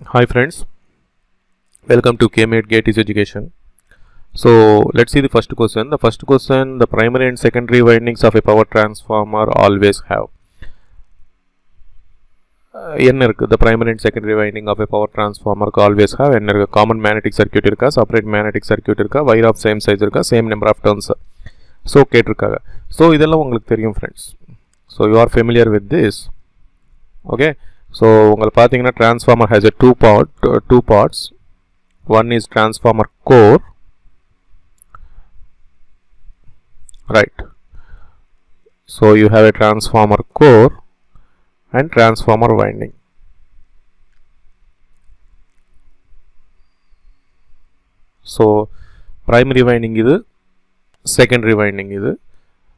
Hi friends, welcome to KMate Gate Education. So let's see the first question. The first question, the primary and secondary windings of a power transformer always have. The primary and secondary winding of a power transformer always have common magnetic circuit separate magnetic circuit wire of same size same number of turns. So so idella ungalku theriyum friends. So you are familiar with this. Okay. So ungal pathina transformer has a two parts. One is transformer core, right? So you have a transformer core and transformer winding. So primary winding is secondary winding is.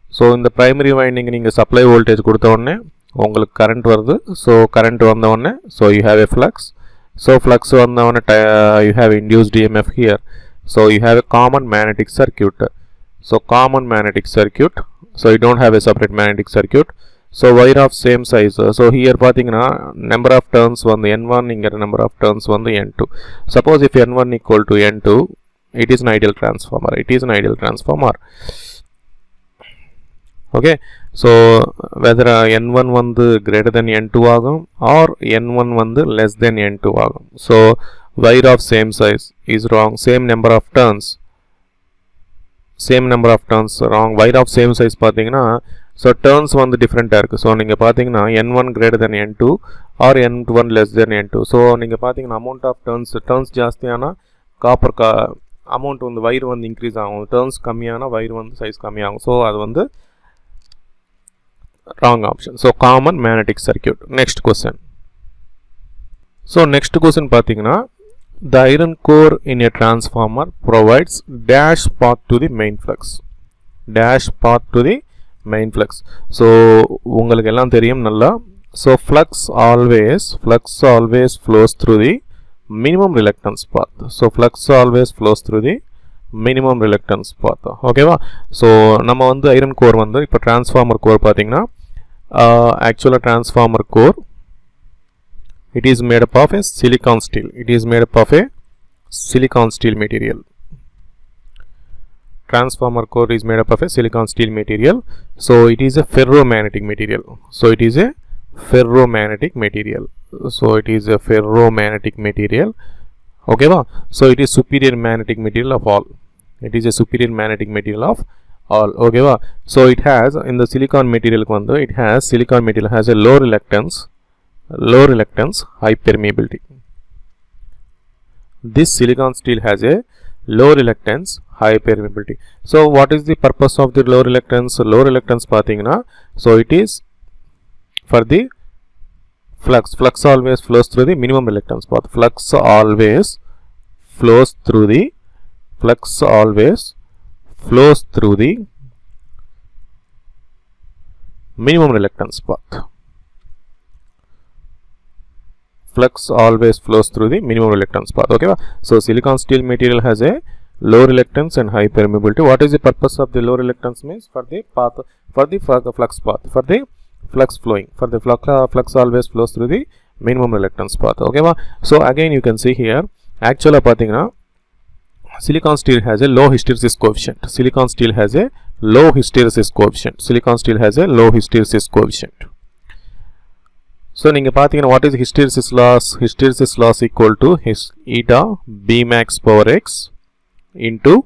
So in the primary winding neenga supply voltage kodutha உங்களுக்கு current வருது. So current வந்த உடனே so you have a flux. So flux வந்த உடனே you have induced EMF here. So you have a common magnetic circuit. So common magnetic circuit. So you don't have a separate magnetic circuit. So wire of same size. So here பாத்தீங்கன்னா number of turns வந்து N1 இங்க number of turns வந்து N2. Suppose if N1 equal to N2, it is an ideal transformer. It is an ideal transformer. Okay, so whether N1 வந்து greater than N2 ஆகும் or N1 வந்து less than N2 ஆகும். So wire of same size is wrong. Same number of turns wrong. Wire of same size பாத்தீங்கன்னா so turns வந்து different இருக்கு. So நீங்க பாத்தீங்கன்னா N1 greater than N2 or N1 less than N2. So நீங்க பாத்தீங்கன்னா amount of turns ஜாஸ்தியானா copper amount வந்து wire வந்து increase ஆகும். Turns கம்மியானா wire வந்து size கம்மியாகும். So அது வந்து wrong option. So common magnetic circuit. Next question. So next question pathina, the iron core in a transformer provides dash path to the main flux. Dash path to the main flux. So ungalku ellam theriyum nalla. So flux always flows through the minimum reluctance path. So flux always flows through the minimum reluctance path. Okay va? So நம்ம வந்து iron core வந்து இப்போ transformer core பாத்தீங்கன்னா actual transformer core, it is made up of a silicon steel. It is made up of a silicon steel material. Transformer core is made up of a silicon steel material. So it is a ferromagnetic material. So it is a ferromagnetic material. So it is a ferromagnetic material. Okay va? So it is superior magnetic material of all. It is a superior magnetic material of all. Okay va? So it has in the silicon material silicon material has a low reluctance, high permeability. This silicon steel has a low reluctance, high permeability. So what is the purpose of the low reluctance? Low reluctance pathina, so it is for the flux always flows through the minimum reluctance path. Flux always flows through the minimum reluctance path. Flux always flows through the minimum reluctance path. Okay, so silicon steel material has a low reluctance and high permeability. What is the purpose of the low reluctance? Means for the path, for the flux path, for the flux flowing, for the flux always flows through the minimum reluctance path. Okay, so again you can see here actually pathina silicon steel has a low hysteresis coefficient. Silicon steel has a low hysteresis coefficient. Silicon steel has a low hysteresis coefficient. So neenga pathina what is hysteresis loss? Hysteresis loss equal to eta B max power x into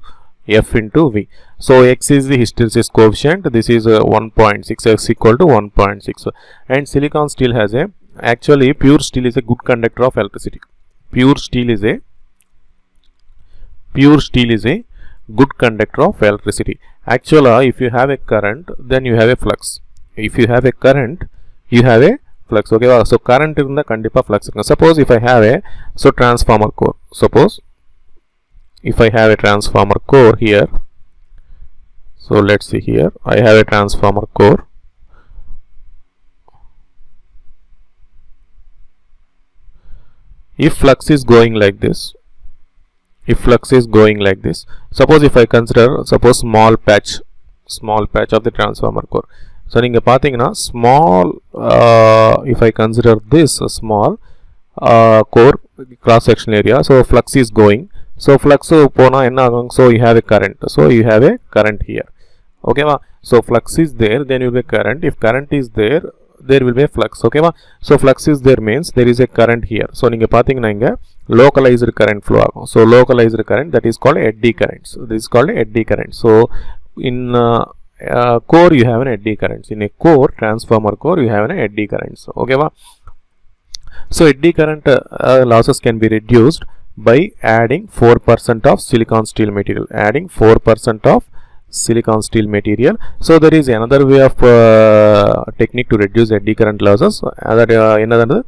F into V. So x is the hysteresis coefficient. This is 1.6. X equal to 1.6. And silicon steel has a actually pure steel is a good conductor of electricity. Pure steel is a good conductor of electricity. Actually, if you have a current, then you have a flux. If you have a current, you have a flux. Okay, so current irundha kandipa flux. Suppose if I have a transformer core. Suppose if I have a transformer core here. So let's see here. I have a transformer core. If flux is going like this, suppose if I consider small patch of the transformer core. So நீங்க பாத்தீங்கன்னா small if I consider this small core cross sectional area. So flux is going, so flux pona enna agum, so you have a current, so you have a current here. Okay va, so flux is there, then you will be current. If current is there, there will be a flux. Okay va, so flux is there means there is a current here. So neenga pathina inga localized current flow agum. So localized current, that is called eddy current. So this is called eddy current. So in core you have an eddy currents. In a core, transformer core, you have an eddy currents. Okay va, so eddy current losses can be reduced by adding 4% of silicon steel material. Adding 4% of silicon steel material. So there is another way of technique to reduce eddy current losses. That another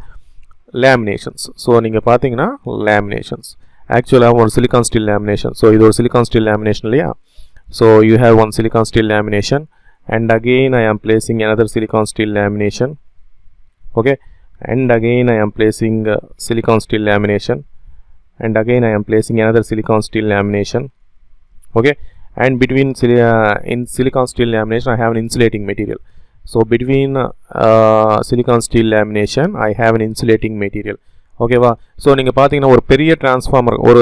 laminations. So neenga pathina laminations. Actually one silicon steel lamination. So idu silicon steel lamination liya. So you have one silicon steel lamination, and again I am placing another silicon steel lamination. Okay, and again I am placing silicon steel lamination, and again I am placing another silicon steel lamination. Okay, and between in silicon steel lamination I have an insulating material. So between silicon steel lamination I have an insulating material. Okay va, so நீங்க பாத்தீங்கன்னா ஒரு பெரிய transformer, ஒரு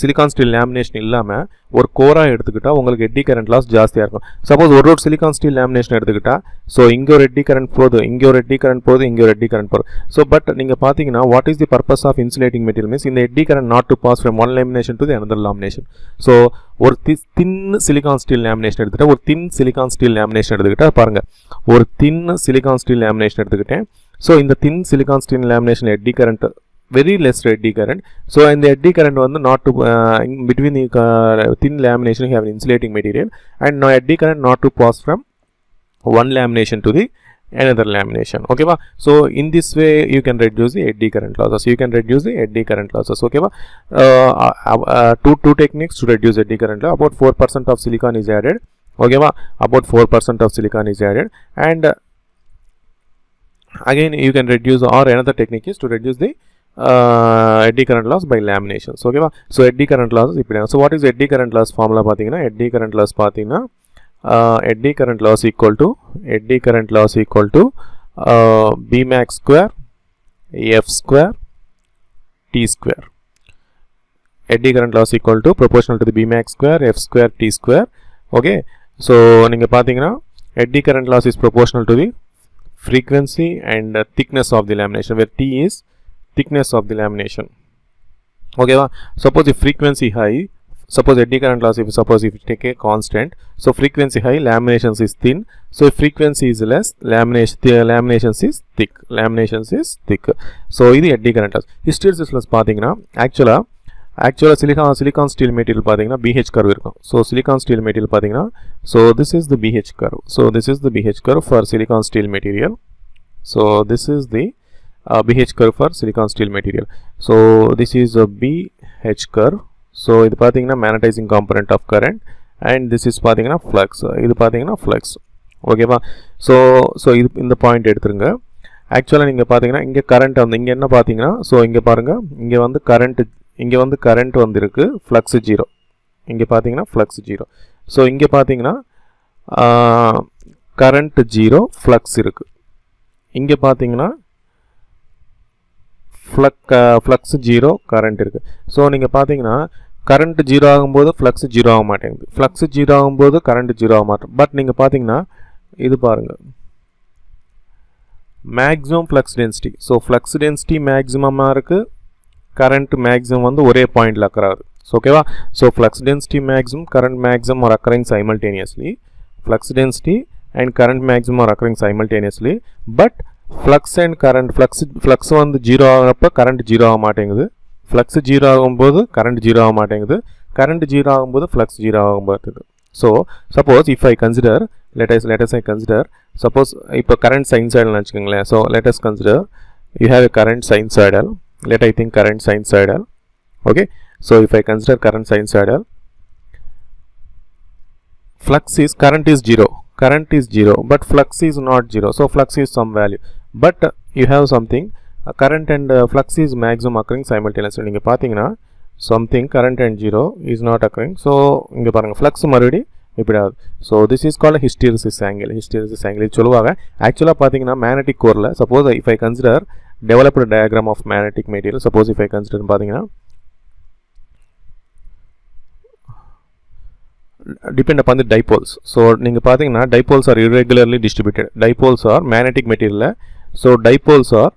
silicon steel lamination இல்லாம ஒரு கோரா எடுத்துக்கிட்டா உங்களுக்கு எட்டி கரண்ட் லாஸ் ஜாஸ்தியா இருக்கும். சப்போஸ் ஒரு சிலிகான் ஸ்டீல் லேமினேஷன் எடுத்துக்கிட்டா, ஸோ இங்க ஒரு எட்டி கரண்ட் போகுது, இங்க ஒரு எட்டி கரண்ட் போகுது, இங்க ஒரு எட்டி கரண்ட் போகுது. ஸோ பட் நீங்க பாத்தீங்கன்னா what is the purpose of insulating material means இந்த eddy current not to pass from one lamination to the another lamination. So ஒரு தின் சிலிகான் ஸ்டீல் லேமினேஷன் எடுத்துக்கிட்டா, ஒரு தின் சிலிகான் ஸ்டீல் லேமினேஷன் எடுத்துக்கிட்டா பாருங்க, ஒரு thin silicon steel lamination எடுத்துக்கிட்டேன். So in the thin silicon steel lamination eddy current, very less eddy current. So in the eddy current one not to in between the thin lamination you have an insulating material, and now eddy current not to pass from one lamination to the another lamination. Okay va, so in this way you can reduce the eddy current losses. You can reduce the eddy current losses. Okay va, two techniques to reduce eddy current loss. About 4% of silicon is added. Okay va, about 4% of silicon is added, and again you can reduce, or another technique is to reduce the eddy current loss by laminations. Okay va, so eddy current loss is ipdi. So what is eddy current loss formula pathina, eddy current loss pathina eddy current loss equal to B max square F square T square. Eddy current loss equal to proportional to the B max square F square T square. Okay, so neenga pathina eddy current loss is proportional to the frequency and thickness of the lamination, where T is thickness of the lamination. Okay va, suppose if frequency high, suppose eddy current loss, if you take a constant, so frequency high, laminations is thin. So if frequency is less, laminations is thick. So this eddy current loss. Hysteresis loss pathina actually silicon steel material pathina BH curve irukum. So silicon steel material pathina, so this is the BH curve. So this is the BH curve for silicon steel material. So this is the BH curve for silicon steel material. So this is a BH curve. So idu pathina magnetizing component of current, and this is pathina flux. Idu pathina flux. Okay va, so idu in the point எடுத்துருங்க. Actually நீங்க பாத்தீங்கன்னா இங்க current வந்து இங்க என்ன பாத்தீங்கன்னா, so இங்க பாருங்க, இங்க வந்து current, இங்க வந்து current வந்திருக்கு, flux 0. இங்க பாத்தீங்கன்னா flux 0. so இங்க பாத்தீங்கன்னா current 0, flux இருக்கு. இங்க பாத்தீங்கன்னா flux 0, current இருக்கு. so நீங்க பாத்தீங்கன்னா current 0 ஆகும்போது flux 0 ஆக மாட்டேங்குது, flux 0 ஆகும்போது current 0 ஆக மாட்டேங்குது. பட் நீங்க பாத்தீங்கன்னா இது பாருங்க, maximum flux density. so flux density maximum இருக்கு, current maximum வந்து ஒரே பாயிண்ட்ல occur ஆகுது. so okay va, so flux density maximum, current maximum are occurring simultaneously. Flux density and current maximum are occurring simultaneously, but flux and current, flux வந்து 0 ஆகறப்ப current 0 ஆக மாட்டேங்குது, flux 0 ஆகும்போது current 0 ஆக மாட்டேங்குது, current 0 ஆகும்போது flux 0 ஆக மாட்டேங்குது. so suppose if I consider, let us I consider, suppose இப்போ current sinusoidal னு வெச்சுக்கங்களே. so let us consider you have a current sinusoidal. Let I think current sinusoidal. Okay, so if I consider current sinusoidal, flux is, current is 0, but flux is not 0. so flux is some value, but you have something current and flux is maximum occurring simultaneously. நீங்க பாத்தீங்கன்னா something current and 0 is not occurring. so இங்க பாருங்க flux மறுபடி இப்படி ஆகுது. so this is called hysteresis angle. இது சொல்லுவாங்க. ஆக்சுவலா பாத்தீங்கன்னா magnetic coreல, suppose if I consider developed diagram of magnetic material. Suppose if I consider பாத்தீங்கன்னா depend upon the dipoles. So நீங்க பாத்தீங்கன்னா dipoles are irregularly distributed. Dipoles are magnetic material. So dipoles are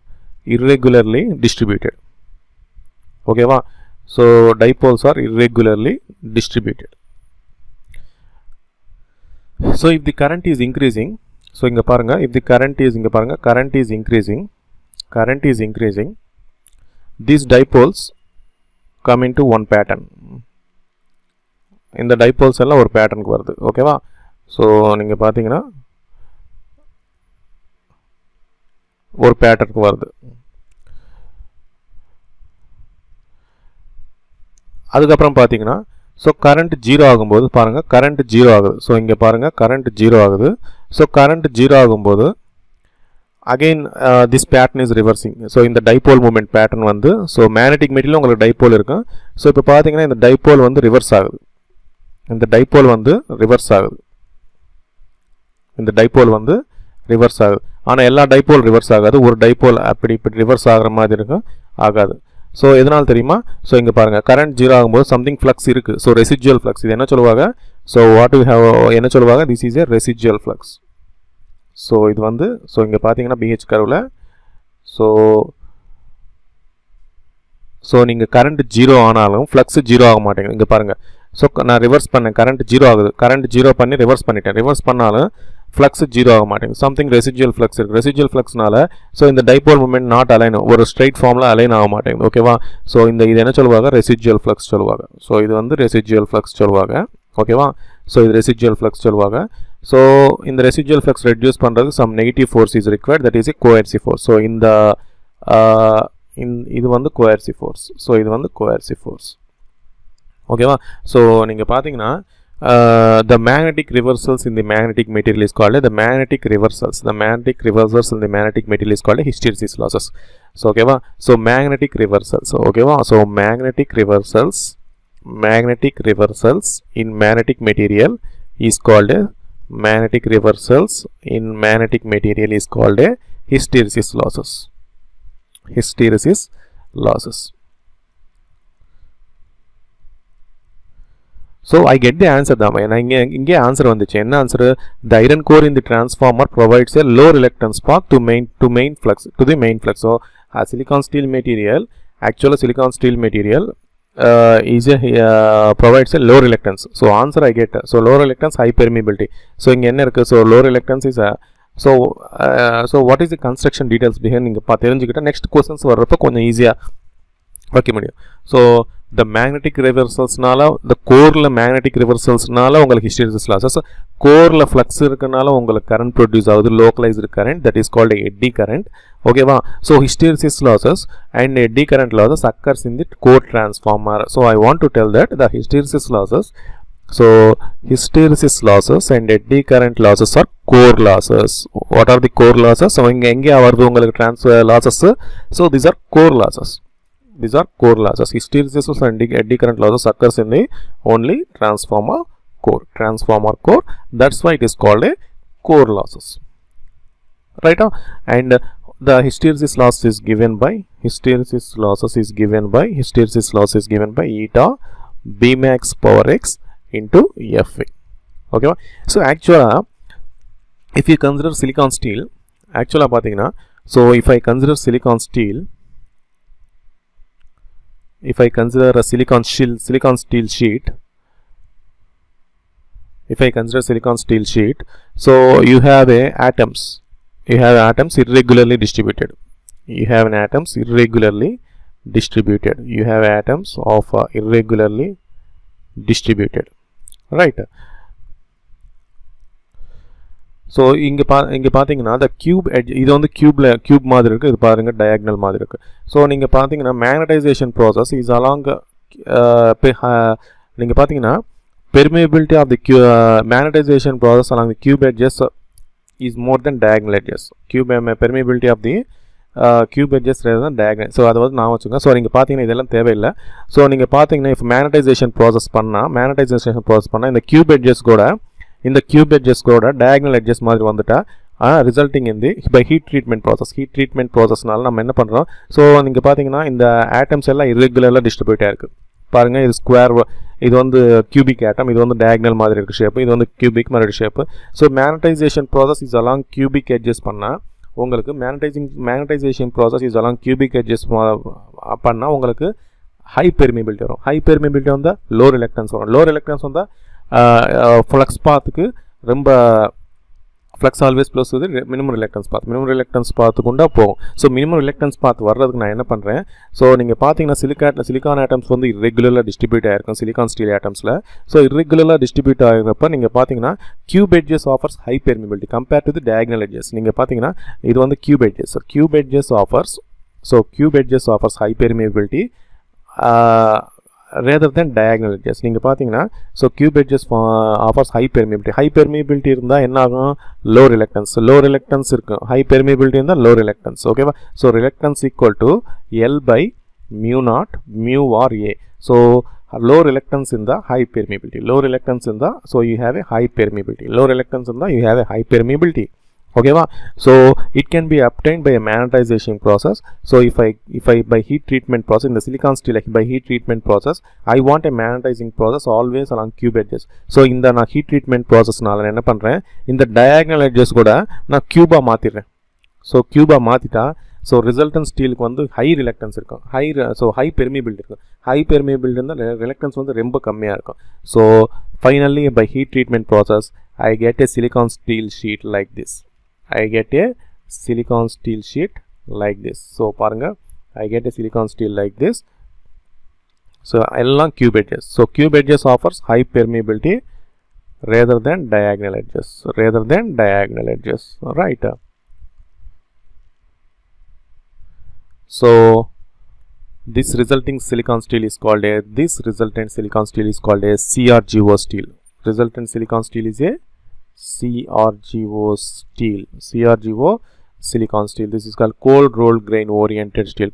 irregularly distributed. Okay வா? So dipoles are irregularly distributed. So if the current is increasing, so inga parunga, if the current is inga parunga, current is increasing, these dipoles come into one pattern. In the dipoles ella or pattern ku varudhu. Okay va? So ninga pathina or pattern ku varudhu. அதுக்கப்புறம் பார்த்தீங்கன்னா so current zero ஆகும்போது பாருங்கள் current zero ஆகுது. So இங்கே பாருங்கள் current zero ஆகுது. So current zero ஆகும்போது again this pattern is reversing. So இந்த டைபோல் மூமெண்ட் பேட்டர்ன் வந்து ஸோ மேக்னெட்டிக் மெட்டீரியல் உங்களுக்கு டைபோல் இருக்கும். ஸோ இப்போ பார்த்தீங்கன்னா இந்த டைபோல் வந்து ரிவர்ஸ் ஆகுது. இந்த டைபோல் வந்து ரிவர்ஸ் ஆகுது. இந்த டைபோல் வந்து ரிவர்ஸ் ஆகுது. ஆனால் எல்லா டைபோல் ரிவர்ஸ் ஆகாது. ஒரு டைபோல் அப்படி இப்படி ரிவர்ஸ் ஆகிற மாதிரி இருக்கும், ஆகாது. ஸோ எதனால் தெரியுமா? ஸோ இங்கே பாருங்கள் கரண்ட் ஜீரோ ஆகும்போது சம்திங் ஃப்ளக்ஸ் இருக்குது. ஸோ ரெசிஜுவல் ஃப்ளக்ஸ் இது என்ன சொல்லுவாங்க? ஸோ வாட் வி ஹேவ் என்ன சொல்லுவாங்க? This is a residual flux. So இது வந்து ஸோ இங்கே பார்த்தீங்கன்னா பிஹெச் கர்வில் ஸோ நீங்கள் கரண்ட் ஜீரோ ஆனாலும் ஃப்ளக்ஸ் ஜீரோ ஆக மாட்டேங்குது. இங்கே பாருங்கள் ஸோ நான் ரிவர்ஸ் பண்ணேன், கரண்ட் ஜீரோ ஆகுது. கரண்ட் ஜீரோ பண்ணி ரிவர்ஸ் பண்ணிட்டேன். ரிவர்ஸ் பண்ணாலும் ஃப்ளக்ஸ் ஜீரோ ஆக மாட்டேங்குது. சம்திங் ரெசிஜுவல் ஃப்ளக்ஸ் இருக்குது. ரெசிஜுவல் ஃப்ளக்ஸ்னால ஸோ இந்த டைபோல் மூமெண்ட் நாட் அலைன், ஒரு ஸ்ட்ரைட் ஃபார்மில் அலைன் ஆக மாட்டேங்குது. ஓகேவா? ஸோ இது என்ன சொல்லுவாங்க? ரெசிஜுவல் ஃப்ளக்ஸ் சொல்லுவாங்க. ஸோ இது வந்து ரெசிஜுவல் ஃப்ளக்ஸ் சொல்லுவாங்க. ஓகேவா? ஸோ இது ரெசிஜுவல் ஃப்ளக்ஸ் சொல்லுவாங்க. ஸோ இந்த ரெசிஜுவல் ஃப்ளக்ஸ் ரெடியூஸ் பண்ணுறதுக்கு some negative force is required, that is a coercive force. So இது வந்து கோயர்சிவ் ஃபோர்ஸ். ஸோ இது வந்து கோயர்சிவ் ஃபோர்ஸ். ஓகேவா? ஸோ நீங்கள் பார்த்தீங்கன்னா the magnetic reversals in the magnetic material is called the magnetic reversals. The magnetic reversals in the magnetic material is called hysteresis losses. So okay va? So magnetic reversals. Okay va? So magnetic reversals in magnetic material is called magnetic reversals in magnetic material is called hysteresis losses. Hysteresis losses. So I get the answer தான். ஏன்னா இங்கே answer வந்துச்சு. என்ன answer? The iron core in the transformer provides a low reluctance path to the main flux. So a silicon steel material, actual silicon steel material provides a low reluctance. So answer I get. So low reluctance, high permeability. So இங்க என்ன இருக்கு? So low reluctance is so what is the construction details behind நீங்க தெரிஞ்சுக்கிட்டா next questions வர்றப்ப கொஞ்சம் ஈஸியா வைக்க முடியும். So the magnetic reversals நால the coreல magnetic reversals நால உங்களுக்கு hysteresis losses, coreல flux இருக்கனால உங்களுக்கு current produce ஆகுது, localized current, that is called eddy current. Okay va? So hysteresis losses and eddy current losses occurs in the core transformer. So I want to tell that the hysteresis losses, so hysteresis losses and eddy current losses are core losses. What are the core losses? So எங்கே வருது உங்களுக்கு transfer losses? So these are core losses. These are core losses. Hysteresis and eddy current losses occurs in the only transformer core. That's why it is called a core losses. Right? And the hysteresis loss is given by eta B max power x into Fa. Okay? So actually, if you consider silicon steel, actually பாத்தீங்கன்னா, so if I consider silicon steel, if I consider a silicon steel sheet, so you have atoms irregularly distributed. You have atoms irregularly distributed. Right? So இங்க பாத்தீங்கன்னா the cube edge, இது வந்து cube மாதிரி இருக்கு, இது பாருங்க diagonal மாதிரி இருக்கு. So நீங்க பாத்தீங்கன்னா magnetization process is along நீங்க பாத்தீங்கன்னா permeability of the magnetization process along the cube edges is more than diagonal edges. Permeability of the cube edges rather than diagonal. So அதாவது நான் வச்சுங்க. So நீங்க பாத்தீங்கன்னா இதெல்லாம் தேவையில்லை. So நீங்க பாத்தீங்கன்னா if magnetization process பண்ணா இந்த cube edges கூட diagonal edges மாதிரி வந்துட்டா resulting in the by heat treatment processனால நம்ம என்ன பண்ணுறோம். ஸோ நீங்கள் பார்த்தீங்கன்னா இந்த ஆட்டம்ஸ் எல்லாம் irregularly டிஸ்ட்ரிபியூட் ஆயிருக்கு பாருங்கள். இது ஸ்கொயர், இது வந்து கியூபிக் ஆட்டம், இது வந்து டயக்னல் மாதிரி இருக்க ஷேப்பு, இது வந்து கியூபிக் மாதிரி shape. So magnetisation process is along cubic edges பண்ணால் உங்களுக்கு magnetisation process is along cubic edges பண்ணால் உங்களுக்கு ஹை பெர்மிபிலிட்டி வரும். ஹை பெர்மிபிலிட்டி வந்தால் லோ ரிலக்டன்ஸ் வரும். லோ ரிலக்டன்ஸ் வந்தால் ஃப்ளக்ஸ் பாத்துக்கு ரொம்ப ஃப்ளக்ஸ் ஆல்வேஸ் ப்ளஸ் வந்து மினிமம் ரிலக்டன்ஸ் பாத்து கொண்டா போகும். ஸோ மினிமம் ரிலக்டன்ஸ் பாத்து வர்றதுக்கு நான் என்ன பண்ணுறேன். ஸோ நீங்கள் பார்த்தீங்கன்னா சிலிக்கான் ஆட்டம்ஸ் வந்து இர்ரெகுலராக டிஸ்ட்ரிபியூட் ஆகிருக்கும் சிலிக்கான் ஸ்டீல் ஆட்டம்ஸில். ஸோ இர்ரெகுலராக டிஸ்ட்ரிபியூட் ஆகிறப்ப நீங்கள் பார்த்தீங்கன்னா cube edges offers high permeability compared to the diagonal edges. நீங்கள் பார்த்தீங்கன்னா இது வந்து cube edges. Cube edges offers high permeability rather than diagonal edges. நீங்கள் பார்த்தீங்கன்னா so cube edges offers high permeability இருந்தால் என்ன ஆகும், லோ ரிலக்டன்ஸ் இருக்கும். ஹை பெர்மிபிலிட்டி இருந்தால் லோ ரிலக்டன்ஸ். ஓகேவா. So reluctance equal to L by mu naught mu R A. So low reluctance in the high permeability. So you have a high permeability. Low reluctance in the you have a high permeability. Okay va. So it can be obtained by a magnetization process. So if I by heat treatment process in the silicon steel, like by heat treatment process I want a magnetizing process always along cube edges. So in the heat treatment process நால என்ன பண்றேன், இந்த diagonal edges கூட நான் cube ஆ மாத்திடுறேன். So cube ஆ மாத்திட்டா ஸோ ரிசல்டன் ஸ்டீலுக்கு வந்து ஹை ரிலக்டன்ஸ் இருக்கும், ஹை பெர்மிபிலிட்டி இருக்கும். ஹை பெர்மிபிலிட்டி இருந்தால் ரிலக்டன்ஸ் வந்து ரொம்ப கம்மியாக இருக்கும். So finally by heat treatment process I get a silicon steel sheet like this. So பாருங்கள், I get a silicon steel like this. So எல்லாம் cube edges. So cube edges offers high permeability rather than diagonal edges. Right. So this resultant silicon steel is called a CRGO steel. Resultant silicon steel is a CRGO silicon steel. This is called cold rolled grain oriented steel.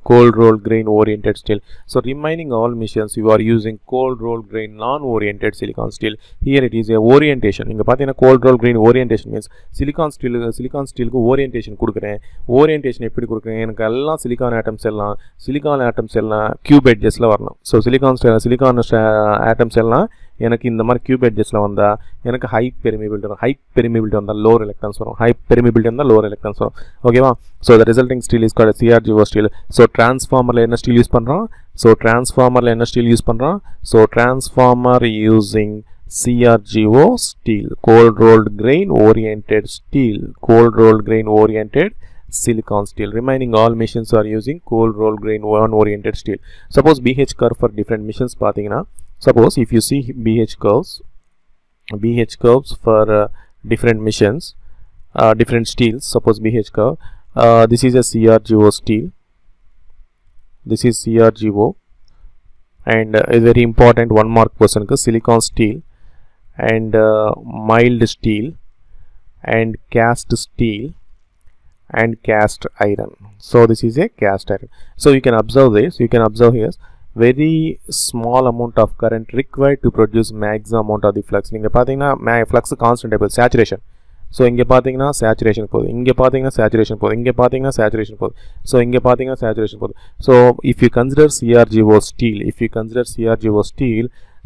So remaining all missions you are using cold rolled grain non oriented silicon steel. Here it is a orientation. inga pathina cold rolled grain orientation means silicon steel ku orientation kudukuren. Orientation eppadi kudukuren, enakku ella silicon atoms ella cube edges la varanum. So silicon atoms ella எனக்கு இந்த மாதிரி cube எட்ஜஸ்ல வந்தா எனக்கு high permeability வந்தா low reluctance வரும். ஓகேவா. So the resulting steel is called CRGO steel. So டிரான்ஸ்ஃபார்மரில் என்ன ஸ்டீல் யூஸ் பண்ணுறோம். So transformer using CRGO steel, cold rolled grain oriented silicon steel. Remaining all machines are using cold rolled grain non oriented steel. Suppose BH curve for different machines பாத்தீங்கன்னா, suppose if you see BH curves for different machines, different steels. Suppose BH curve, this is a CRGO steel, this is CRGO, and a very important one mark question is silicon steel and mild steel and cast steel and cast iron. So this is a cast iron. So you can observe here very small amount of current required to produce maximum amount of the flux. நீங்க பாத்தீங்கன்னா flux constant type saturation. So இங்க பாத்தீங்கன்னா saturation போகுது, இங்க பாத்தீங்கன்னா saturation போகுது, இங்க பாத்தீங்கன்னா saturation போகுது. So இங்க பாத்தீங்கன்னா saturation போகுது. So if you consider CRGO steel,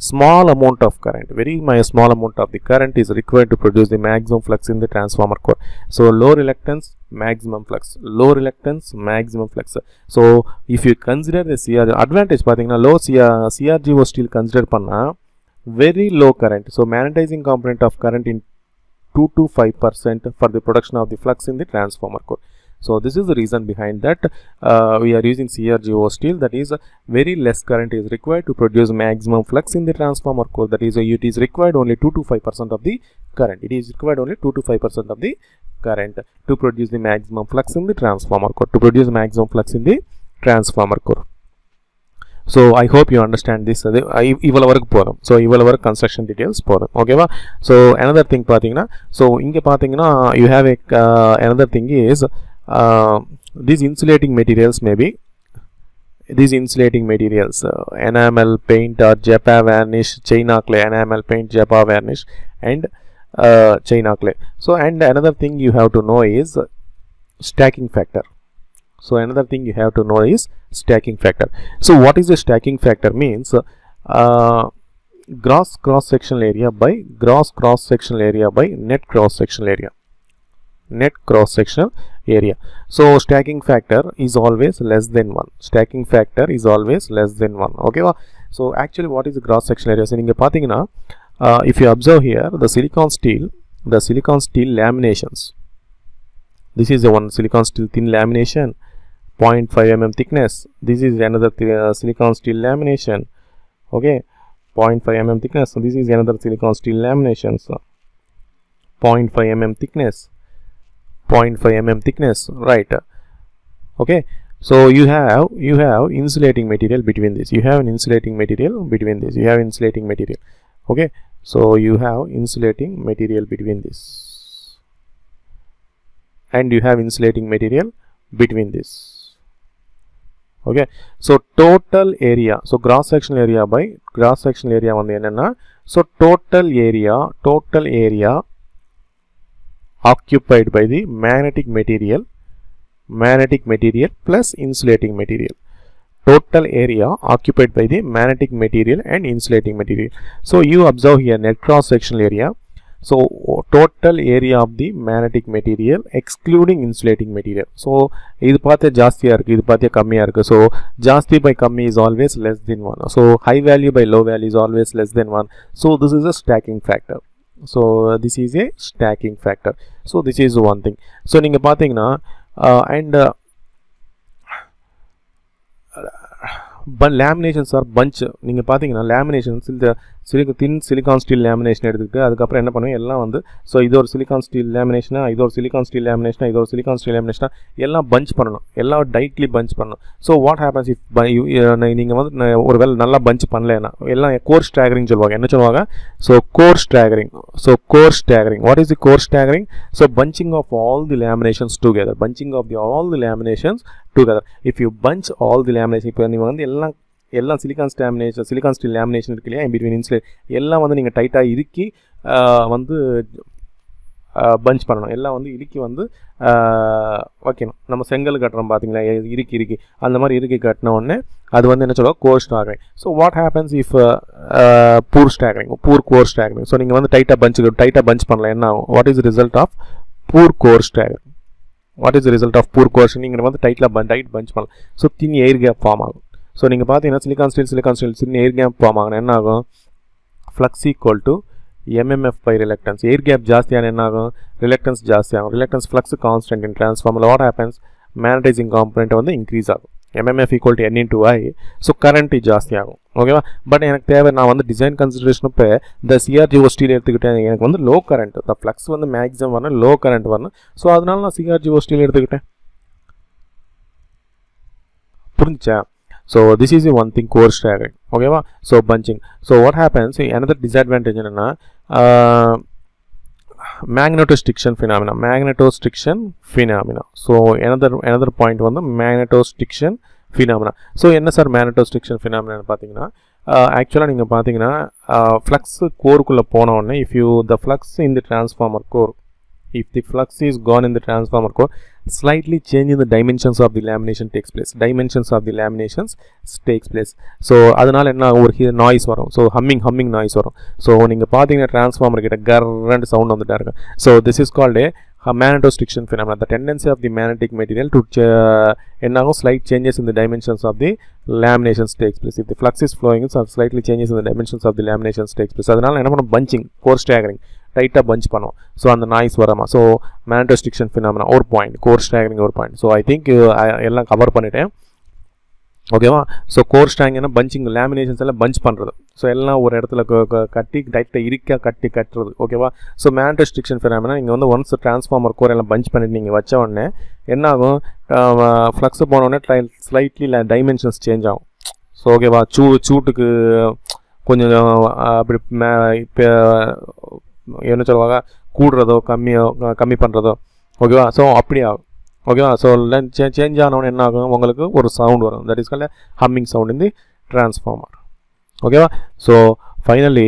small amount of current, very small amount of the current is required to produce the maximum flux in the transformer core. So low reluctance, maximum flux. So if you consider the advantage pathina low CRGO steel consider panna very low current. So magnetizing component of current in 2 to 5% for the production of the flux in the transformer core. So this is the reason behind that we are using CRGO steel, that is very less current is required to produce maximum flux in the transformer core. That is it is required only 2 to 5% of the current. It is required only 2 to 5% of the current to produce the maximum flux in the transformer core. So I hope you understand this. இவ்வளவு வரைக்கும் போறோம். So இவ்வளவு வரைக்கும் construction details போறோம். ஓகேவா. So another thing பாத்தீங்கன்னா, so இங்க பாத்தீங்கன்னா you have a another thing is these insulating materials enamel paint or Japa varnish, China clay enamel paint, Japa varnish, and China clay. So and another thing you have to know is stacking factor. So another thing you have to know is stacking factor. So what is the stacking factor means? Gross cross sectional area by gross cross sectional area by net cross sectional area. Net cross sectional area. So stacking factor is always less than 1. Stacking factor is always less than 1. Okay. So actually what is the cross sectional area? So ninga pathina, if you observe here the silicon steel laminations. This is the one silicon steel thin lamination, 0.5 mm thickness. This is another silicon steel lamination. Okay, 0.5 mm thickness. So this is another silicon steel lamination. So 0.5 mm thickness. 0.5 mm thickness, right? Okay, so you have insulating material between this. You have an insulating material between this. You have insulating material. Okay, so you have insulating material between this, and you have insulating material between this. Okay, so total area. So cross sectional area by cross sectional area on the enna. So total area occupied by the magnetic material plus insulating material. Total area occupied by the magnetic material and insulating material. So you observe here net cross sectional area. So total area of the magnetic material excluding insulating material. So idu paatha jastiya irukku, idu paatha kammiya irukku. So jasti by kammi is always less than 1. So high value by low value is always less than 1. So this is a stacking factor. So this is a stacking factor. So this is one thing. So ninga pathina but laminations are bunch. நீங்கள் பார்த்தீங்கன்னா laminations இந்த thin silicon steel lamination எடுத்துக்கிட்டு அதுக்கப்புறம் என்ன பண்ணுவோம் எல்லாம் வந்து so இது ஒரு சிலிகான் ஸ்டீல் லேமினேஷனா, இது ஒரு சிலிகான் ஸ்டீல் லேமினேஷனா, இது ஒரு சிலிகான் ஸ்டீல் லேமினேஷனா, எல்லாம் பஞ்ச் பண்ணணும், எல்லாம் டைட்லி பஞ்ச் பண்ணணும். ஸோ வாட் ஹேப்பன்ஸ் இஃப் நீங்கள் வந்து ஒரு வேலை நல்லா பஞ்ச் பண்ணலைன்னா எல்லாம் கோர் ஸ்டாகரிங் சொல்லுவாங்க. என்ன சொல்லுவாங்க? So core staggering. So core staggering, what is the core staggering? So bunching of all the laminations together, bunching of all the laminations together. If you bunch all the lamination, இப்போ நீங்கள் வந்து எல்லாம் silicon steel lamination இருக்கு இல்லையா, between insulate எல்லாம் வந்து நீங்கள் டைட்டாக இறுக்கி வந்து பஞ்ச் பண்ணணும், எல்லாம் வந்து இறுக்கி வந்து வைக்கணும். நம்ம செங்கல் கட்டுறோம் பார்த்தீங்களா, இறுக்கி அந்த மாதிரி இறுக்கி கட்டின உடனே அது வந்து என்ன சொல்லுவோம்? Core staggering. So what happens if poor core staggering? So நீங்கள் வந்து டைட்டாக பஞ்ச் பண்ணலாம், என்ன ஆகும்? What is result of poor core staggering? What is result of poor core? நீங்கள் வந்து டைட் பஞ்ச் பண்ணலாம். So thin air gap form ஆகும். ஸோ நீங்கள் பார்த்தீங்கன்னா சிலிகான் ஸ்டீல் சின்ன எயிர் கேப் ஃபார்ம் ஆகணும். என்ன ஆகும்? Flux equal to MMF by reluctance. Air gap ஜாஸ்தியான என்ன ஆகும்? Reluctance ஜாஸ்தியாகும். Reluctance flux constant in transformer. What happens? Magnetising component வந்து இன்க்ரீஸ் ஆகும். MMF equal to N into I. So current ஜாஸ்தி ஆகும். ஓகேவா? பட் எனக்கு தேவை, நான் வந்து டிசைன் கன்சிடரேஷன் இப்போ இந்த CRGO ஸ்டீல் எடுத்துக்கிட்டேன், எனக்கு வந்து லோ கரண்ட், இந்த ஃப்ளக்ஸ் வந்து மேக்ஸிமம் வரணும், லோ கரண்ட் வரணும். ஸோ அதனால நான் CRGO ஸ்டீல் எடுத்துக்கிட்டேன். புரிஞ்சுச்சா? So this is the one thing, core staggering. Okay, so bunching. So what happens? Another disadvantage is magnetostriction phenomena. So another point on the magnetostriction phenomena. So என்ன sir magnetostriction phenomena பார்த்தீங்கன்னா, ஆக்சுவலாக நீங்கள் பார்த்தீங்கன்னா flux கோருக்குள்ளே போன உடனே, the flux in the transformer core, if the flux is gone in the transformer core, slightly change in the dimensions of the lamination takes place. So அதனால என்ன ஒரு நாய்ஸ் வரும். ஸோ ஹம்மிங் நாய்ஸ் வரும். So நீங்கள் பார்த்தீங்கன்னா transformer கிட்ட கர்ரண்ட் sound வந்துட்டா இருக்கு. So this is called magnetostriction phenomena. The tendency of the magnetic material to slight changes in the dimensions of the laminations takes place. If the flux is flowing, so slightly changes in the dimensions of the laminations takes place. அதனால என்ன பண்ணும்? bunching, core staggering, டைட்டாக punch பண்ணுவோம். So அந்த noise வராமா. So magnetostriction phenomena ஒரு point, core staggering ஒரு point. So I think எல்லாம் cover பண்ணிட்டேன். ஓகேவா? ஸோ கோர் ஸ்டாகிங்னா பஞ்சிங், லேமினேஷன்ஸ் எல்லாம் பஞ்ச் பண்ணுறது. ஸோ எல்லாம் ஒரு இடத்துல கட்டி டைட்டாக கட்டுறது. ஓகேவா? ஸோ magnetostriction phenomena நீங்கள் வந்து ஒன்ஸ் டிரான்ஸ்ஃபார்மர் கோர் எல்லாம் பஞ்ச் பண்ணிட்டு நீங்கள் வச்ச உடனே என்ன ஆகும்? ஃப்ளக்ஸ் போன உடனே ஸ்லைட்லி டைமென்ஷன்ஸ் சேஞ்ச் ஆகும். ஸோ ஓகேவா? சூட்டுக்கு கொஞ்சம் அப்படி இப்போ என்ன சொல்லுவாங்க, கூடுறதோ கம்மி பண்ணுறதோ. ஓகேவா? ஸோ அப்படி ஆகும். ஓகேவா? ஸோ சேஞ்ச் ஆனவொன்னு என்ன ஆகும்? உங்களுக்கு ஒரு சவுண்ட் வரும். That is called humming sound in the transformer. ஓகேவா? So finally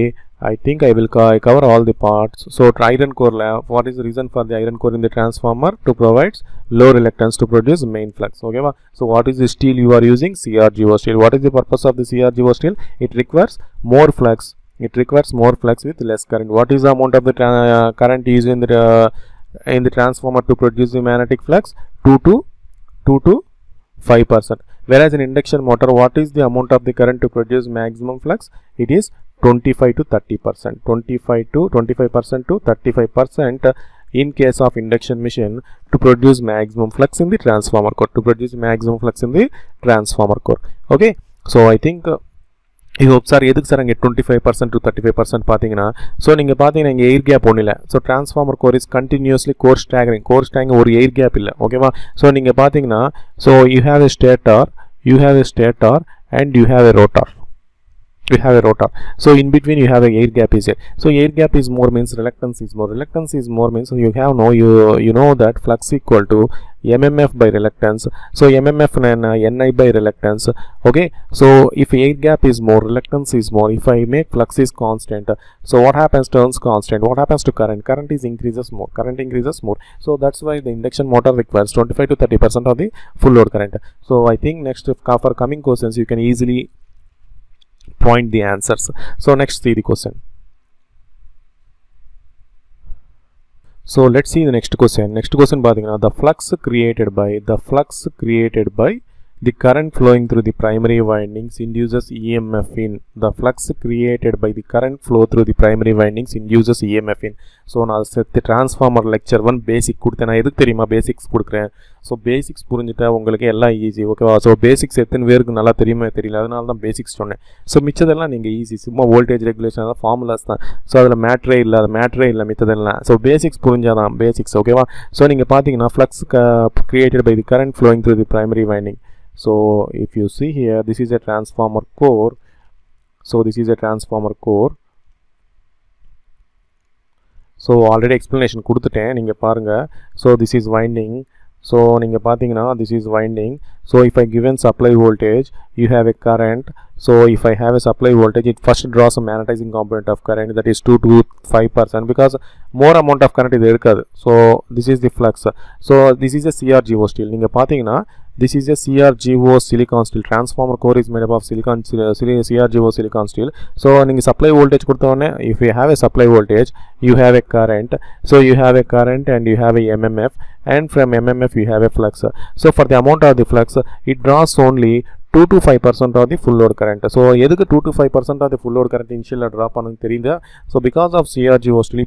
I think I will cover all the parts. So iron core lab, what is the reason for the iron core in the transformer? To provide low reluctance to produce main flux. Okay, so what is the steel you are using? CRGO steel. What is the purpose of the CRGO steel? It requires more flux. It requires more flux with less current. What is the amount of the current used in the transformer to produce the magnetic flux? 2 to 5%. Whereas in induction motor, what is the amount of the current to produce maximum flux? It is 25 to 30%. 25% to 35% in case of induction machine to produce maximum flux in the transformer core. Okay, so I think இது sir எதுக்கு sir அங்கே 25% to 35% பார்த்தீங்கன்னா, so நீங்கள் பார்த்தீங்கன்னா இங்கே air gap ஒன்றும் இல்லை. So transformer core is continuously core stacking ஒரு எயிர் கேப் இல்லை. ஓகேவா? ஸோ நீங்கள் பார்த்தீங்கன்னா, so you have a stator and you have a rotor. So in between you have a air gap is here. So air gap is more means reluctance is more means you have you know that flux equal to mmf by reluctance. So mmf and ni by reluctance. Okay, so if air gap is more, reluctance is more. If I make flux is constant, so what happens? Turns constant. What happens to current? Current increases more. So that's why the induction motor requires 25 to 30% of the full load current. So I think next for coming questions you can easily point the answers. So next see the question. So let's see the next question. பாத்தீங்கன்னா the flux created by the current flowing through the primary windings induces EMF in. The flux created by the current flow through the primary windings induces EMF in. So நான் transformer lecture 1 பேசிக் கொடுத்தேன். நான் எதுக்கு தெரியுமா basics கொடுக்குறேன்? So basics புரிஞ்சுட்டா உங்களுக்கு எல்லாம் easy. ஓகேவா? So basics எத்தனை பேருக்கு நல்லா தெரியுமா தெரியல, அதனால தான் பேசிக்ஸ் சொன்னேன். ஸோ மிச்சதெல்லாம் நீங்கள் ஈஸி, சும்மா வோல்டேஜ் ரெகுலேஷன் தான், ஃபார்முலாஸ் தான். ஸோ அதில் மேட்ரே இல்லை மிச்சதெல்லாம். ஸோ பேசிக்ஸ் புரிஞ்சாதான் பேசிக்ஸ். ஓகேவா? ஸோ நீங்கள் பார்த்தீங்கன்னா flux created by the current flowing through the primary winding. So if you see here, this is a transformer core. So already explanation கொடுத்துட்டேன், நீங்க பாருங்க. So this is winding. So நீங்க பாத்தீங்கன்னா this is winding. So if I given supply voltage, you have a current. So if I have a supply voltage, it first draws a magnetizing component of current, that is 2 to 5%, because more amount of current இது இருக்காது. So this is the flux. So this is a CRGO steel. நீங்க பாத்தீங்கன்னா this is a CRGO silicon steel. Transformer core is made up of CRGO silicon steel. So நீங்க supply voltage கொடுத்தோன்னே, if you have a supply voltage, you have a current. So you have a current and you have a MMF, and from MMF you have a flux. So for the amount of the flux, it draws only 2 to 5% of the full load current. So எதுக்கு 2 to 5% of the full load current initial drop பண்ணு தெரியுதா? So because of CRGO steel,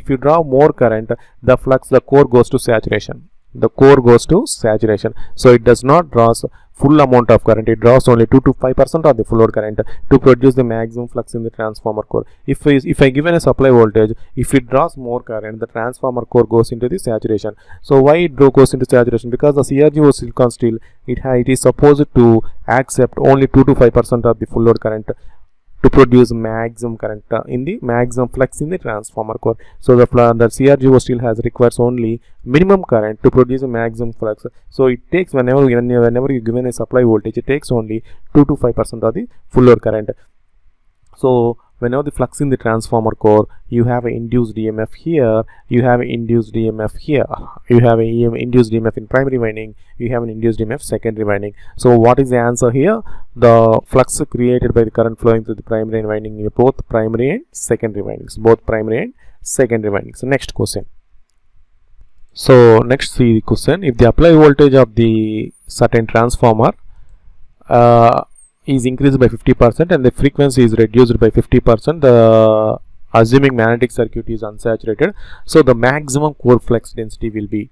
if you draw more current, the core goes to saturation. So it does not draw full amount of current. It draws only 2 to 5% of the full load current to produce the maximum flux in the transformer core. If I given a supply voltage, if it draws more current, the transformer core goes into the saturation. So why it goes into saturation? Because the CRGO silicon steel, it is supposed to accept only 2 to 5% of the full load current to produce maximum current in the maximum flux in the transformer core. So the CRGO steel requires only minimum current to produce a maximum flux. So it takes whenever you given a supply voltage, it takes only 2 to 5% of the full load current. So whenever the flux in the transformer core, you have an induced EMF here, you have an induced EMF here, you have an induced EMF in primary winding, you have an induced EMF secondary winding. So what is the answer here? The flux created by the current flowing through the primary winding in both primary and secondary windings. So next question. So next see the question. If the apply voltage of the certain transformer is increased by 50% and the frequency is reduced by 50%, the assuming magnetic circuit is unsaturated, so the maximum core flux density will be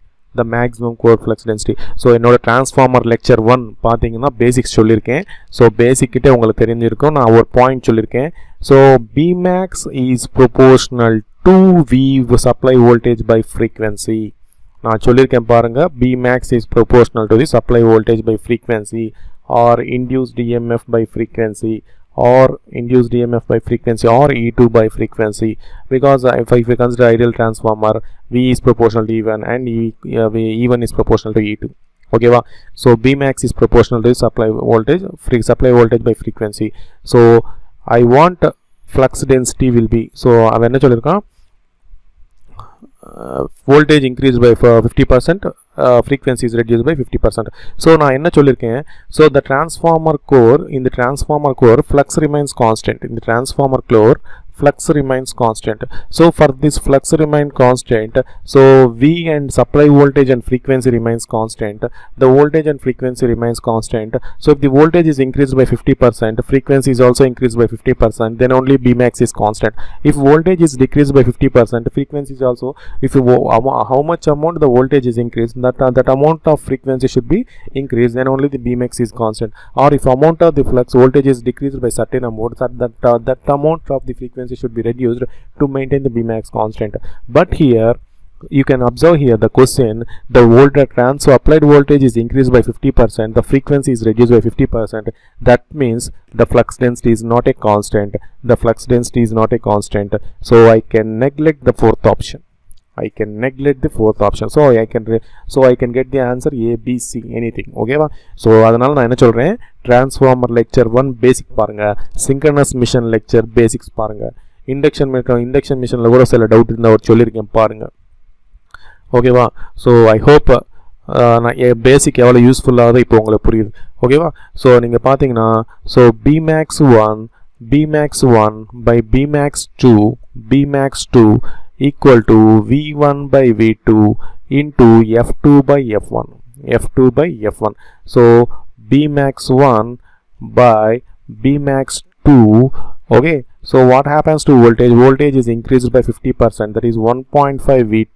so என்னோட transformer lecture 1 பார்த்தீங்கன்னா basics சொல்லியிருக்கேன். So basic கிட்டே உங்களுக்கு தெரிஞ்சிருக்கும். நான் ஒரு point சொல்லியிருக்கேன். So Bmax is proportional to V supply voltage by frequency. நான் சொல்லியிருக்கேன் பாருங்க, Bmax is proportional to the supply voltage by frequency or induced EMF by frequency or E2 by frequency, because if we consider ideal transformer, V is proportional to E1 and E1 is proportional to E2. Okay, so Bmax is proportional to supply voltage by frequency. So I want flux density will be. So அவன் என்ன சொல்லிருக்கான், voltage increased by 50%, frequency is reduced by 50%. So நான் என்ன சொல்லிருக்கேன், so the transformer core, in the transformer core flux remains constant. In the transformer core flux remains constant. So for this flux remain constant, so V and supply voltage and frequency remains constant. The voltage and frequency remains constant. So if the voltage is increased by 50%, frequency is also increased by 50%, then only Bmax is constant. If voltage is decreased by 50%, frequency is also, if you, how much amount the voltage is increased, that amount of frequency should be increased, then only the Bmax is constant. Or if amount of the flux voltage is decreased by certain amount, that amount of the frequency should be reduced to maintain the Bmax constant. But here you can observe here the question, the voltage transfer applied voltage is increased by 50%, the frequency is reduced by 50%. That means the flux density is not a constant. The flux density is not a constant. So I can neglect the fourth option. I can neglect the fourth option. So I can get the answer A, B, C, anything. Okay va? So அதனால நான் என்ன சொல்றேன், transformer lecture 1 basic பாருங்க, synchronous mission lecture basics பாருங்க, induction missionல கூட சில doubt இருந்தா ஒரு சொல்லிருக்கேன் பாருங்க. ஓகேவா? ஸோ ஐ ஹோப் நான் பேசிக் எவ்வளோ யூஸ்ஃபுல்லாக இப்போ உங்களுக்கு புரியுது. ஓகேவா? ஸோ நீங்கள் பார்த்தீங்கன்னா, so Bmax 1 by Bmax 2 equal to V1 by V2 into F2 by F1. So Bmax 1 by Bmax 2. Okay, so what happens to voltage? Voltage is increased by 50%, that is 1.5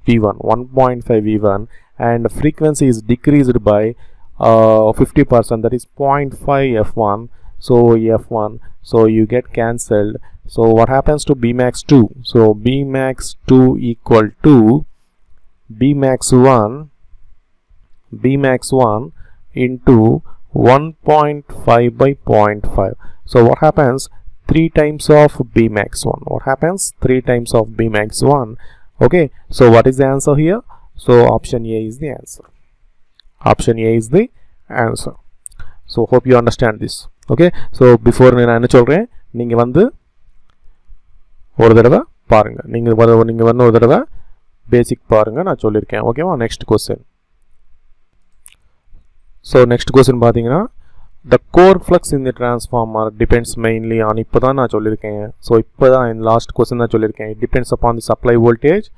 V1, and frequency is decreased by 50%, that is 0.5 F1. So F1, so you get cancelled. So what happens to Bmax 2? So Bmax 2 equal to Bmax 1 into 1.5 by 0.5. So what happens? 3 times of Bmax 1. What happens? 3 times of Bmax 1. Okay, so what is the answer here? So option A is the answer. Option A is the answer. So hope you understand this. Okay, so before நான் என்ன சொல்றேன், நீங்க வந்து ஒரு தடவை பாருங்க, நீங்க வந்து ஒரு தடவை பேசிக் பாருங்க, நான் சொல்லியிருக்கேன். ஓகேவா? Next question. So next question பார்த்தீங்கன்னா, the core flux in the transformer depends mainly on, இப்போ தான் நான் சொல்லியிருக்கேன். ஸோ இப்போ தான் இந்த லாஸ்ட் கொஸ்டின் தான் சொல்லியிருக்கேன். it depends upon the supply voltage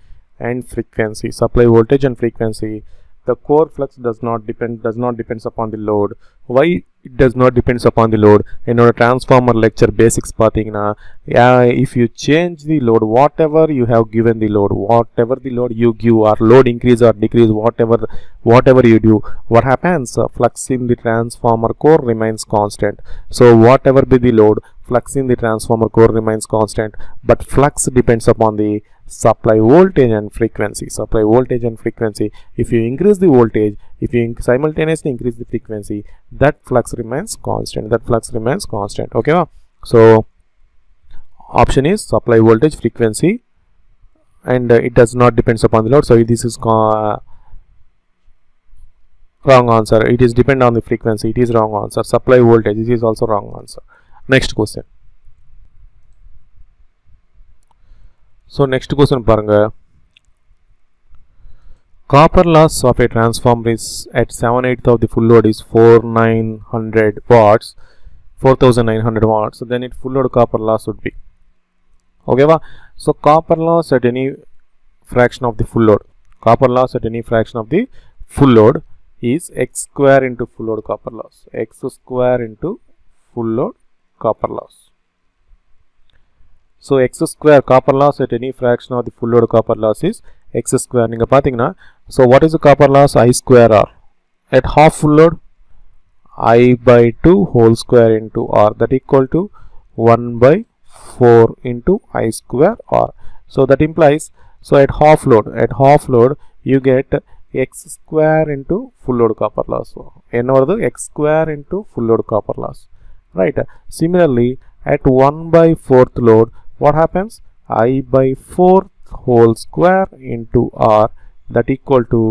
and frequency. Supply voltage and frequency. The core flux does not depends upon the load. Why it does not depends upon the load? என்னோட transformer lecture basics பார்த்தீங்கன்னா, if you change the load, whatever you have given the load, whatever the load you give, or load increase or decrease, whatever you do, what happens? Flux in the transformer core remains constant. So whatever be the load, flux in the transformer core remains constant, but flux depends upon the supply voltage and frequency. If you increase the voltage, if you simultaneously increase the frequency, that flux remains constant. Okay, so option is supply voltage, frequency, and it does not depends upon the load. So this is wrong answer. It is depend on the frequency. It is wrong answer. Supply voltage, this is also wrong answer. Next question. So next question பாருங்க, copper loss of a transformer is at 7/8 of the full load is 4900 watts, 4900 watts. So then its full load copper loss would be, okay va? So copper loss at any fraction of the full load, is x square into full load copper loss, So x square copper loss at any fraction of the full load copper loss is x square. நீங்க பாத்தீங்கன்னா, so what is the copper loss? I square R. At half full load, I by 2 whole square into R, that equal to 1 by 4 into I square R. So that implies, so at half load you get x square into full load copper loss. N over the x square into full load copper loss, right? Similarly, at 1 by 4th load, what happens? I by 4th whole square into R, that equal to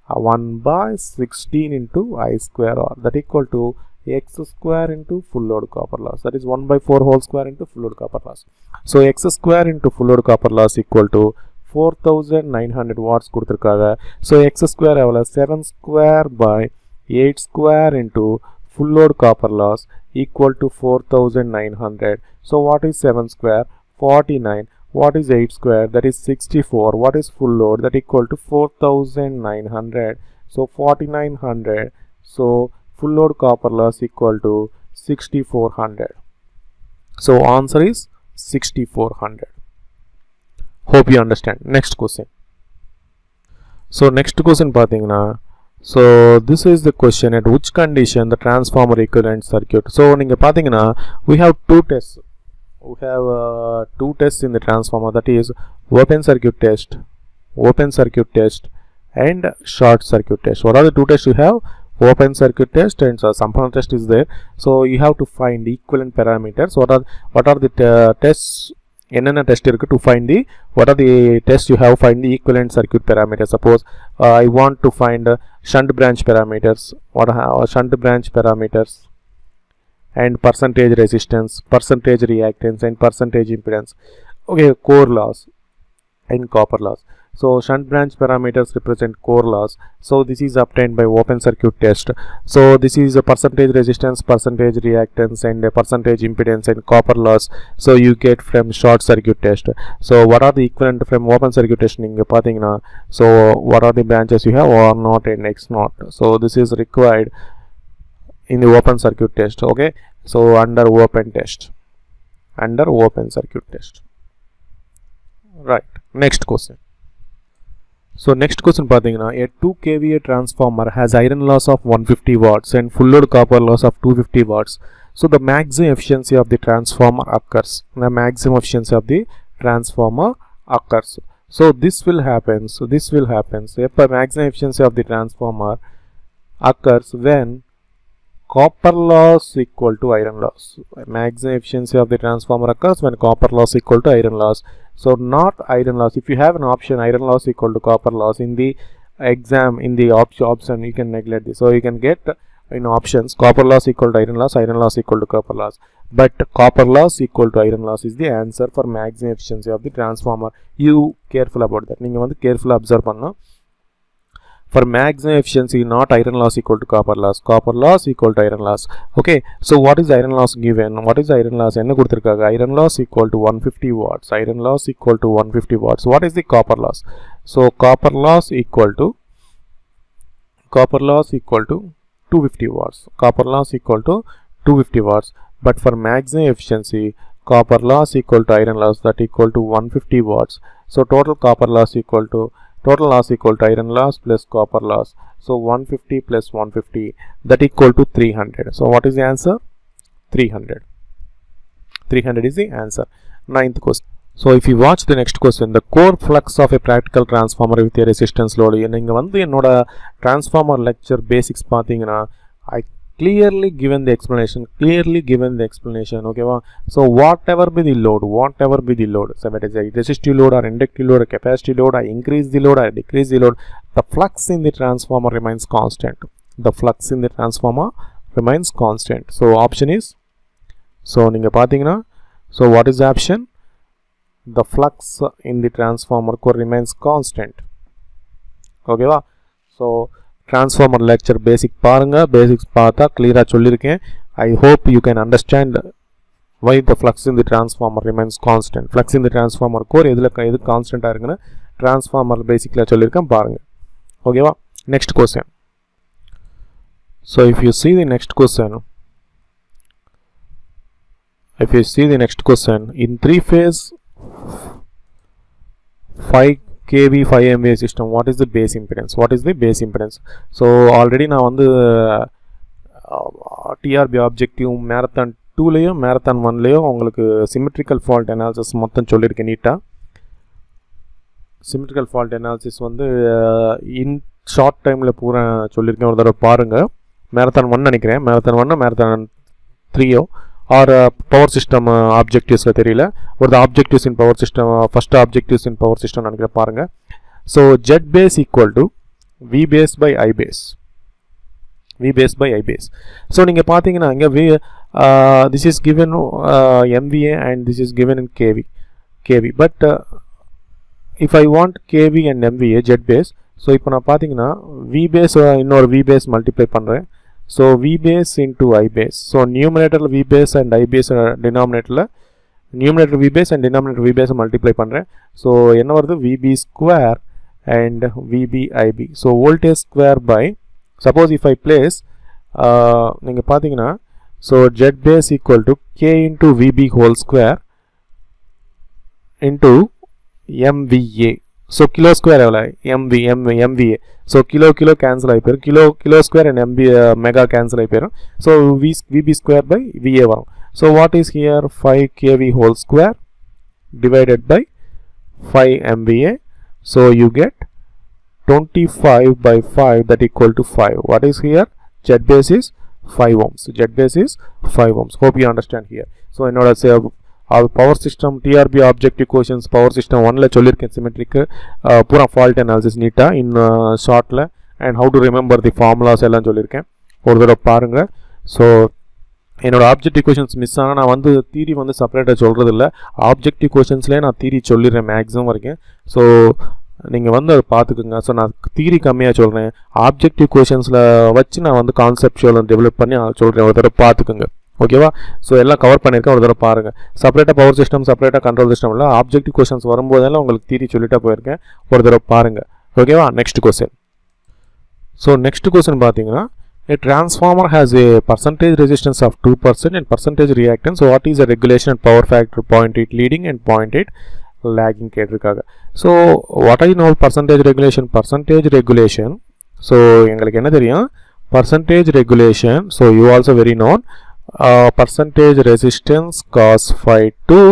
1 by 16 into I square R, that equal to x square into full load copper loss, that is 1 by 4 whole square into full load copper loss. So x square into full load copper loss equal to 4900 watts கொடுத்திருக்காங்க. So x square எவ்வளோ 7 square by 8 square into full load copper loss equal to 4900. So what is 7 square? 49. What is 8 square? That is 64. What is full load? That equal to 4900. So 4900. So full load copper loss equal to 6400. So answer is 6400. Hope you understand. Next question. So next question பாத்தீங்கன்னா, so this is the question, at which condition the transformer equivalent circuit. So நீங்க பாத்தீங்கன்னா we have two tests. We have two tests in the transformer, that is open circuit test and short circuit test. What are the two tests you have? Open circuit test and sample test is there. So you have to find equivalent parameters. What are the tests? என்னென்ன test இருக்கு to find the what are the tests you have find the equivalent circuit parameters. Suppose I want to find shunt branch parameters. What are shunt branch parameters? And percentage resistance, percentage reactance and percentage impedance. Okay, core loss and copper loss. So shunt branch parameters represent core loss. So this is obtained by open circuit test. So this is a percentage resistance, percentage reactance and a percentage impedance and copper loss. So you get from short circuit test. So what are the equivalent from open circuit test? Ninga pathina. So what are the branches you have? R0 and X0. So this is required in the open circuit test. Okay, so under open circuit test. Right, next question. So next question பாத்தீங்கன்னா, a 2 kVA transformer has iron loss of 150 watts and full load copper loss of 250 watts. So the maximum efficiency of the transformer occurs. So this will happen. If the maximum efficiency of the transformer occurs when copper loss equal to iron loss. Maximum efficiency of the transformer occurs when copper loss equal to iron loss. So not iron loss. If you have an option iron loss equal to copper loss in the exam, in the option, you can neglect this. So you can get in options copper loss equal to iron loss equal to copper loss. But copper loss equal to iron loss is the answer for maximum efficiency of the transformer. You careful about that. நீங்க வந்து careful observe பண்ணனும். For maximum efficiency, not iron loss equal to copper loss equal to iron loss. Okay, so what is iron loss given? What is iron loss? என்ன கொடுத்திருக்காங்க? Iron loss equal to 150 watts. What is the copper loss? So copper loss equal to 250 watts. But for maximum efficiency, copper loss equal to iron loss, that equal to 150 watts. So total loss equal to iron loss plus copper loss. So 150 plus 150, that equal to 300. So what is the answer? 300 is the answer. Ninth question. So if you watch the next question, the core flux of a practical transformer with a resistance load. நீங்க வந்து என்னோட transformer lecture basics பாத்தீங்கன்னா I clearly given the explanation. Okay, so whatever be the load, so whether it is a resistive load or inductive load or capacitive load, I increase the load or decrease the load, the flux in the transformer remains constant. So option is, so ninga pathina, so what is the option? The flux in the transformer core remains constant. Okay va? So transformer lecture basics பார்த்தா clear சொல்லிருக்கேன். I hope you can understand why the flux in the transformer remains constant. Flux in the transformer core எது கான்ஸ்டன்ட்டா இருக்குன்னு transformer basicல சொல்லிருக்கேன் பாருங்க. ஓகேவா? Next question. So if you see the next question, in 3-phase 5 kV 5 MVA system, what is the base impedance? So already நான் வந்து TRB objective marathon 2லையும் marathon 1லையும் உங்களுக்கு symmetrical fault analysis மொத்தம் சொல்லியிருக்கேன் நீட்டா. symmetrical fault analysis வந்து in short timeல பூரா சொல்லியிருக்கேன், ஒரு தடவை பாருங்க. marathon 1 நினைக்கிறேன், marathon 1 marathon 3 or power system objectives தெரியல, ஒரு objectives in power system, first objectives in power system நினைக்கிறேன் பாருங்க. So Z base equal to V base by I base. V base by I base. So நீங்கள் பார்த்தீங்கன்னா இங்கே this is given MVA and this is given in kV. But if I want kV and MVA jet base, so இப்போ நான் பார்த்தீங்கன்னா V base இன்னொரு V base multiply பண்ணுறேன். So V base into I base. So numerator V base and I base denominator numerator V base and denominator V base multiply பண்ணுறேன். So என்ன வருது VB square and VB IB. So voltage square by, suppose if I place நீங்கள் பார்த்தீங்கன்னா so jet base equal to K into VB whole square into MVA. So kilo square எவ்வளோ MVA. So kilo cancel ஆகி போயிடும், kilo square and MV mega cancel ஆகி போயிடும். So VB square by VA வரும். So what is here 5 kV whole square divided by 5 MVA. So you get 25 by 5 that equal to 5. What is here? Jet base is 5 ohms. Jet base is 5 ohms. Hope you understand here. So in order to say our power system TRB objective questions power system 1 la sollirken symmetric pura fault analysis neata in short la and how to remember the formulas ellam sollirken oru thara paarenga. So என்னோட objective questions miss ஆனால் நான் வந்து theory வந்து செப்பரேட்டாக சொல்கிறது இல்லை, objective கொஷின்ஸ்லேயே நான் theory சொல்லிடுறேன் மேக்ஸிமம் வரைக்கும். ஸோ நீங்கள் வந்து அதை பார்த்துக்குங்க. ஸோ நான் தியரி கம்மியாக சொல்கிறேன், ஆப்ஜெக்டிவ் கொஷின்ஸில் வச்சு நான் வந்து கான்செப்டுவல் டெவலப் பண்ணி சொல்கிறேன், ஒரு தடவை பார்த்துக்குங்க. ஓகேவா? ஸோ எல்லாம் கவர் பண்ணியிருக்கேன், ஒரு தடவை பாருங்கள். செப்பரேட்டாக பவர் சிஸ்டம் செப்பரேட்டாக கண்ட்ரோல் சிஸ்டம் இல்லை, ஆப்ஜெக்டிவ் கொஷின்ஸ் வரும்போதெல்லாம் உங்களுக்கு தியரி சொல்லிட்டா போயிருக்கேன், ஒரு தடவை பாருங்கள். ஓகேவா? Next question. So next question பார்த்தீங்கன்னா a transformer has a percentage resistance of 2% and percentage reactance. So what is the regulation and power factor 0.8 leading and 0.8 lagging கேட்டிருக்காங்க. So what I know percentage regulation. So எங்களுக்கு என்ன தெரியும் percentage regulation. So you also very known percentage resistance cos phi 2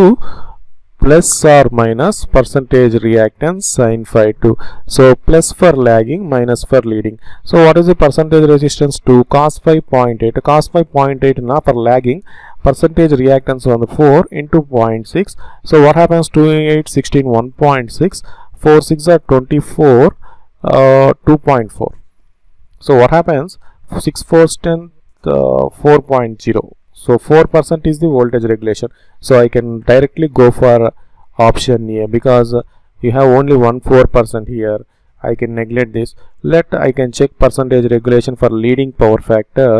plus or minus percentage reactance sin phi 2. So plus for lagging, minus for leading. So what is the percentage resistance to cos phi 0.8? Cos phi 0.8 na for lagging, percentage reactance on the 4 into 0.6. So what happens? 2 8 16 1.6, 4 6 are 24, 2.4. So what happens? 6 4 10 4.0. So 4% is the voltage regulation. So I can directly go for option A because you have only 4% here. I can neglect this. I can check percentage regulation for leading power factor.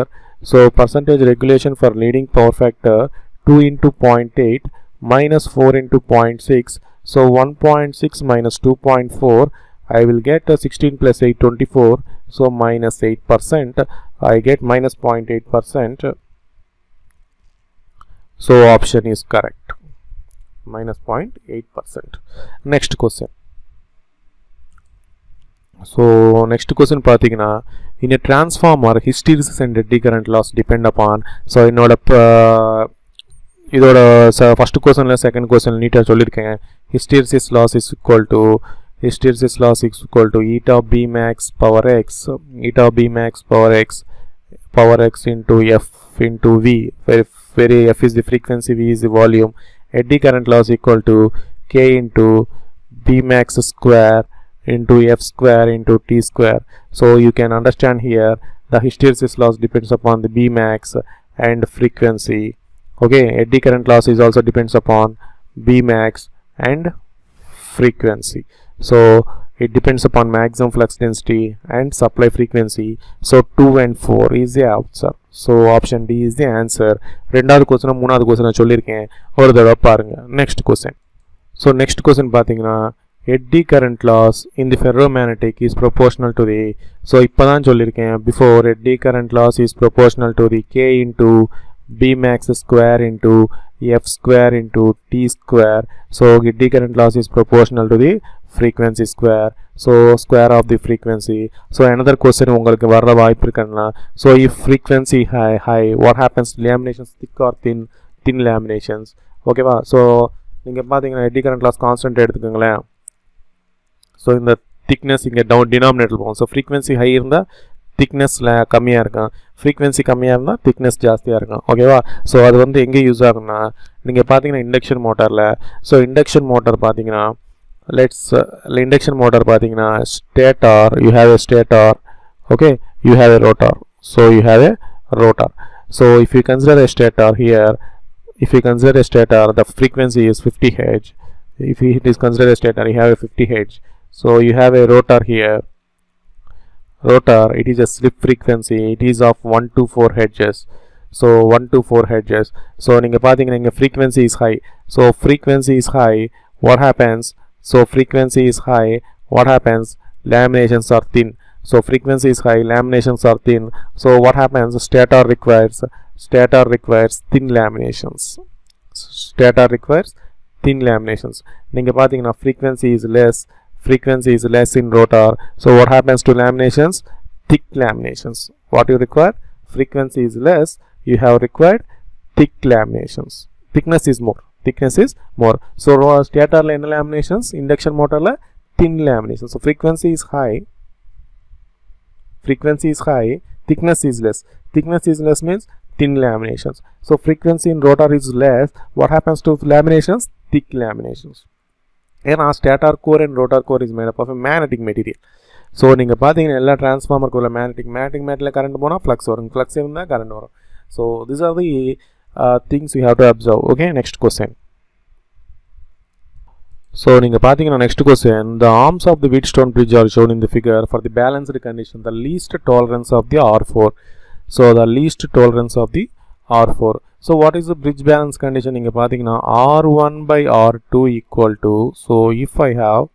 So percentage regulation for leading power factor 2 into 0.8 minus 4 into 0.6. So 1.6 minus 2.4. I will get 16 plus 8 24. So minus 8%. I get minus 0.8%. So option is correct, minus 0.8%. Next question. So next question பார்த்தீங்கன்னா in a transformer hysteresis and eddy current loss depend upon. So இதோட first questionல second question நீட்டா சொல்லிருக்கேன். Hysteresis loss is equal to eta b max power x into f into v, where f is the frequency, v is the volume. Eddy current loss equal to k into b max square into f square into t square. So you can understand here the hysteresis loss depends upon the b max and frequency. Okay, eddy current loss is also depends upon b max and frequency. So it depends upon maximum flux density and supply frequency. So 2 and 4 is the answer. So option D is the answer. ரெண்டாவது question மூணாவது question சொல்லிருக்கேன், ஒரு தடவை பாருங்க. next question. So next question பாத்தீங்கன்னா eddy current loss in the ferromagnetic is proportional to the, so இப்பதான் சொல்லிருக்கேன் before, eddy current loss is proportional to the k into b max square into f square into t square. So eddy current loss is proportional to the frequency square. So square of the frequency. So another question உங்களுக்கு வர வாய்ப்பு இருக்குன்னா, so if frequency high what happens? Laminations thick or thin laminations. ஓகேவா? So நீங்கள் பார்த்தீங்கன்னா eddy current loss constant எடுத்துக்கோங்களேன். So இந்த thickness இங்கே டினாமினேட்டர் போகும். ஸோ ஃப்ரீக்வன்சி ஹை இருந்தால் திக்னஸில் கம்மியாக இருக்கும், ஃப்ரீக்வன்சி கம்மியாக இருந்தால் திக்னஸ் ஜாஸ்தியாக இருக்கும். ஓகேவா? ஸோ அது வந்து எங்கே யூஸ் ஆகும்னா நீங்கள் பார்த்தீங்கன்னா இண்டக்ஷன் மோட்டாரில். ஸோ இண்டக்ஷன் மோட்டார் பார்த்தீங்கன்னா induction motor பார்த்தீங்கன்னா stator, you have a stator, okay, you have a rotor. So you have a rotor. So if you consider a stator here, if you consider a stator, the frequency is 50 Hz. If it is considered a stator, you have a 50 Hz. So you have a rotor here. Rotor, it is a slip frequency. It is of 1 to 4 Hz. So 1 to 4 Hz. So ninga pathina frequency is high. So frequency is high. What happens? So frequency is high. What happens? Laminations are thin. So frequency is high, laminations are thin. So what happens? Stator requires thin laminations. Stator requires thin laminations. Ninga pathina frequency is less in rotor. So what happens to laminations? Thick laminations. What you require? Frequency is less, you have required thick laminations. Thickness is more. So stator la enna laminations, induction motor la thin laminations. So frequency is high, thickness is less. Thickness is less means thin laminations. So frequency in rotor is less. What happens to laminations? Thick laminations. And stator core and rotor core is made up of a magnetic material. So ninga pathina ella transformer kulla magnetic metal current pona flux varum, flux irundha current varum. So these are the things you have to observe. Okay, next question. So ninga pathina next question, the arms of the Wheatstone bridge are shown in the figure for the balanced condition, the least tolerance of the R4. So the least tolerance of the R4. So what is the bridge balance condition? Ninga pathina R1 by R2 equal to, so if I have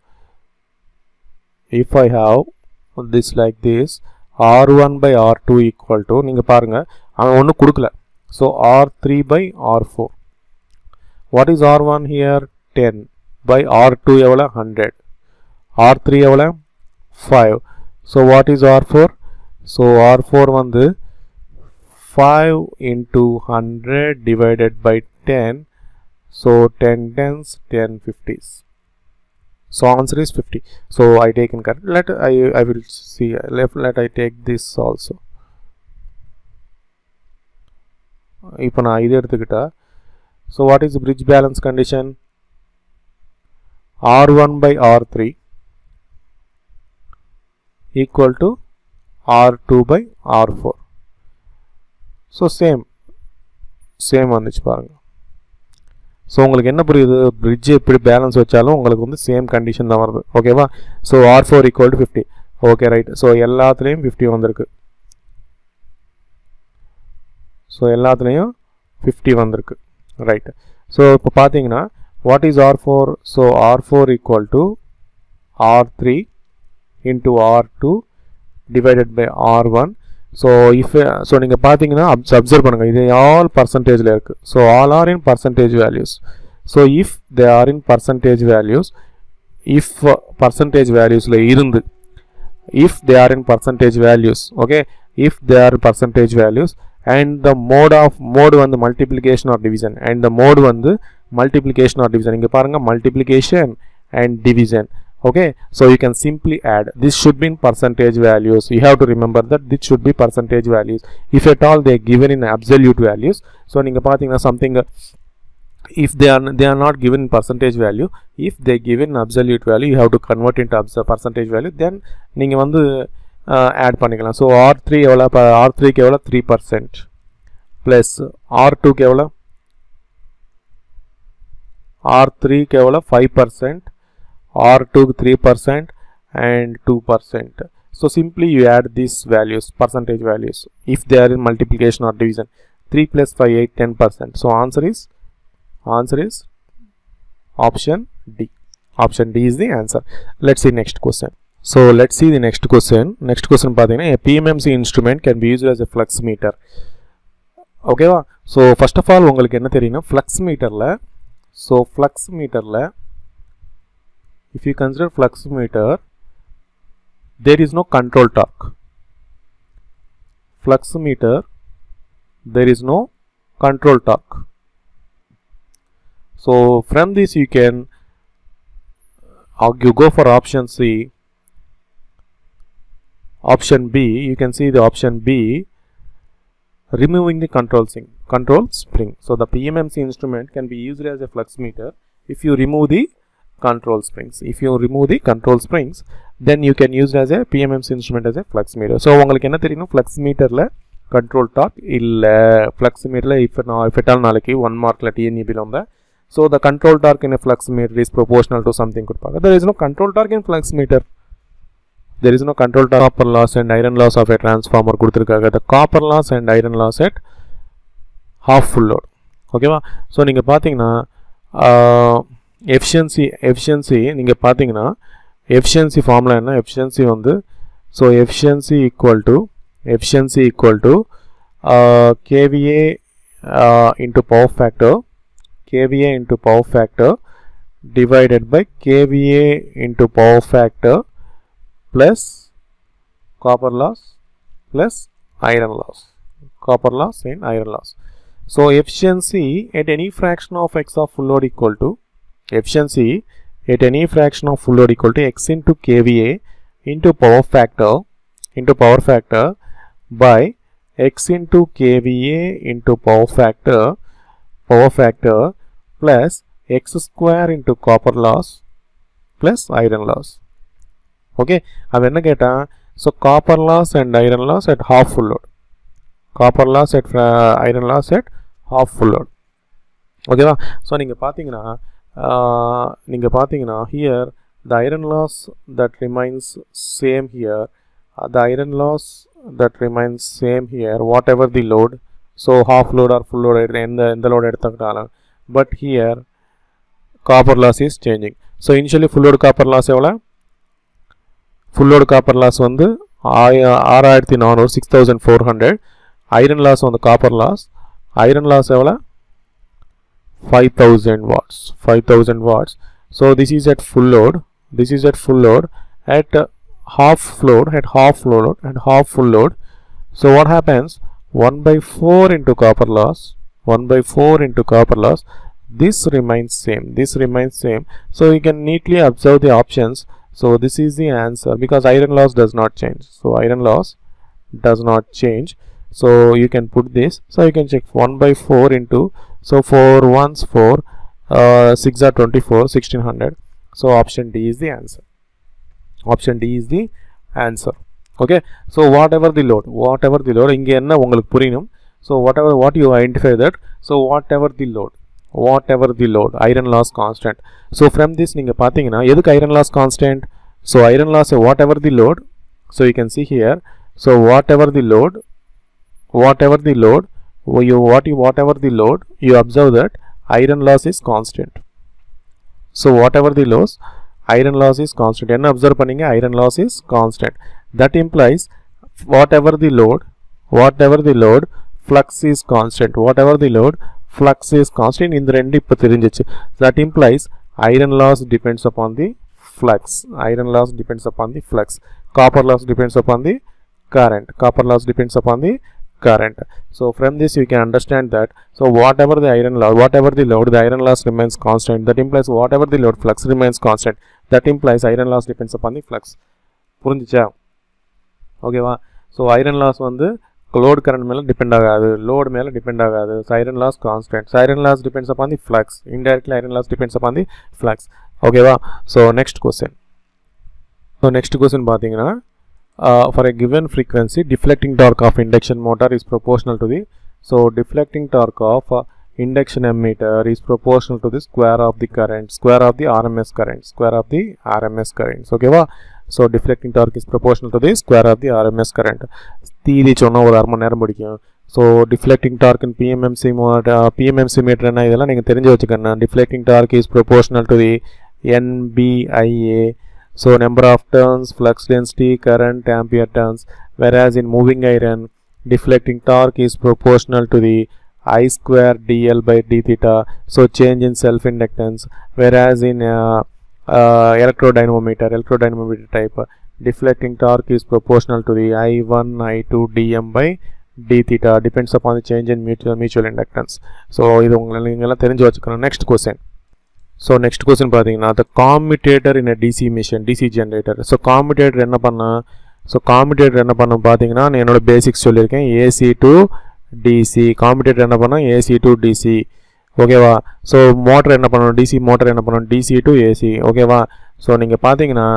this like this, R1 by R2 equal to, ninga parunga avan onnu kudukala, so R3 by R4. What is R1 here? 10 by R2 evala 100, R3 evala 5. So what is R4? So R4 vandu 5 into 100 divided by 10. So 10 tens, 10 50s. So answer is 50. So I take in current. I will see. Let I take this also. இப்போ நான் இது எடுத்துக்கிட்டா, so what is the bridge balance condition? R1 by R3 equal to R2 by R4. So same வந்துச்சு பாருங்க. So உங்களுக்கு என்ன புரியுது? Bridge எப்படி பேலன்ஸ் வச்சாலும் உங்களுக்கு வந்து சேம் கண்டிஷன் தான் வருது. ஓகேவா? So R4 equal to 50. Okay right. So எல்லாத்துலேயும் 50 வந்திருக்கு. ஸோ எல்லாத்துலேயும் 50 வந்திருக்கு. ரைட். ஸோ இப்போ பார்த்தீங்கன்னா what is R4? So R4 equal to R3 into R2 divided by R1. So so நீங்கள் பார்த்தீங்கன்னா அப்சர்வ் பண்ணுங்கள், இது ஆல் பர்சன்டேஜில் இருக்குது. So all are in percentage values. So if they are in percentage values, if percentage வேல்யூஸில் இருந்து, if they are in percentage values, okay, if they are percentage values and the mode வந்து multiplication or division, and the mode வந்து multiplication or division. இங்கே பாருங்கள், multiplication and division. Okay, so you can simply add. This should be in percentage values. You have to remember that this should be percentage values. If at all they are given in absolute values, so ninga pathina something, if they are not given in percentage value, if they given in absolute value, you have to convert into percentage value. Then ninga vandu add pannikalam. So R3 evala, R3 ku evala 3% plus R2 ku evala, R3 ku evala 5%, R2 3% and 2%. So simply you add these values, percentage values, if they are in multiplication or division. 3 plus 5, 8, 10%. So answer is option D. Option D is the answer. Let's see next question. So let's see the next question. Next question pathina, a PMMC instrument can be used as a flux meter. Okay va? So first of all உங்களுக்கு என்ன தெரியும்னா flux meterல, so flux meterல, if you consider flux meter, there is no control torque. Flux meter, there is no control torque. So from this you can you go for option C. Option B, you can see the option B, removing the control spring. So the PMMC instrument can be used as a flux meter if you remove the control springs. If you remove the control springs, then you can use it as a PMMC instrument as a flux meter. So உங்களுக்கு என்ன தெரியணும், flux meterல control torque இல்ல, flux meterல if at all நாளைக்கு 1 markல TNEB ல வந்தா, so the control torque in a flux meter is proportional to something கொடுப்பாங்க. There is no control torque in flux meter. There is no control torque. Copper loss and iron loss of a transformer கொடுத்திருக்காங்க. The copper loss and iron loss at half full load. ஓகேவா? So நீங்கள் பார்த்தீங்கன்னா efficiency நீங்கள் பார்த்தீங்கன்னா efficiency formula என்ன, efficiency வந்து so efficiency equal to KVA into power factor divided by KVA into power factor plus copper loss plus iron loss. Copper loss and iron loss. So efficiency at any fraction of x of full load equal to x into KVA into power factor by x into KVA into power factor plus x square into copper loss plus iron loss. Okay, अब என்ன கேட்டா, so copper loss and iron loss at half full load, copper loss at iron loss at half full load. ஓகேவா? So நீங்கள் பார்த்தீங்கன்னா here the iron loss that remains same here, whatever the load, so half load or full load எந்த load எடுத்துக்கிட்டாலும், but here copper loss is changing. So initially full load copper loss எவ்வளோ, full load copper loss வந்து 6400 6400, iron loss on the copper loss எவ்வளோ 5000 watts. So this is at full load, at half full load. So what happens, 1/4 into copper loss, this remains same. So you can neatly observe the options. So this is the answer because iron loss does not change. So you can put this. So you can check 1/4 into, so 4 ones 4, 6 are 24, 1600. So option D is the answer. Okay. So whatever the load இங்க என்ன உங்களுக்கு புரியணும். So what you identify that, so whatever the load iron loss constant. So from this நீங்க பார்த்தீங்கன்னா எதுக்கு iron loss constant, so iron loss whatever the load, so you can see here, so whatever the load you observe that iron loss is constant. So whatever the loss, iron loss is constant. என்ன observe பண்ணீங்க, iron loss is constant. That implies whatever the load flux is constant. இந்த ரெண்டு இப்போ தெரிஞ்சிச்சு. That implies iron loss depends upon the flux. Copper loss depends upon the current. So from this you can understand that, so whatever the load, the iron loss remains constant. That implies whatever the load, flux remains constant. That implies iron loss depends upon the flux. புரிஞ்சுச்சா? ஓகேவா? So iron loss வந்து load current மேலே depend ஆகாது, load மேலே depend ஆகாது. So iron loss constant. So iron loss depends upon the flux. Indirectly iron loss depends upon the flux. ஓகேவா? So next question பார்த்தீங்கன்னா, for a given frequency, deflecting torque of induction motor is proportional to the, so deflecting torque of induction ammeter is proportional to the square of the RMS current. Okay va? So deflecting torque is proportional to the square of the RMS current. Theory சொன்னா ஒரு அரை மணி நேரம் படிக்கும். So deflecting torque in PMMC meter என்ன இதெல்லாம் நீங்க தெரிஞ்சு வச்சுக்கணும். Deflecting torque is proportional to the NBIA, so number of turns, flux density, current, ampere turns. Whereas in moving iron, deflecting torque is proportional to the I square dl by d theta, so change in self inductance. Whereas in electrodynamometer type, deflecting torque is proportional to the I1 I2 dm by d theta, depends upon the change in mutual inductance. So இது உங்களுக்கு நீங்க எல்லாம் தெரிஞ்சு வச்சுக்கணும். Next question. So next question பார்த்தீங்கன்னா, the commutator in a DC machine, DC generator. So commutator என்ன பண்ணும் பார்த்தீங்கன்னா, நான் என்னோட பேசிக்ஸ் சொல்லியிருக்கேன். AC to DC, commutator என்ன பண்ணும், AC to DC. ஓகேவா? ஸோ மோட்டர் என்ன பண்ணணும், DC மோட்டர் என்ன பண்ணணும், DC to AC. ஓகேவா? ஸோ நீங்கள் பார்த்தீங்கன்னா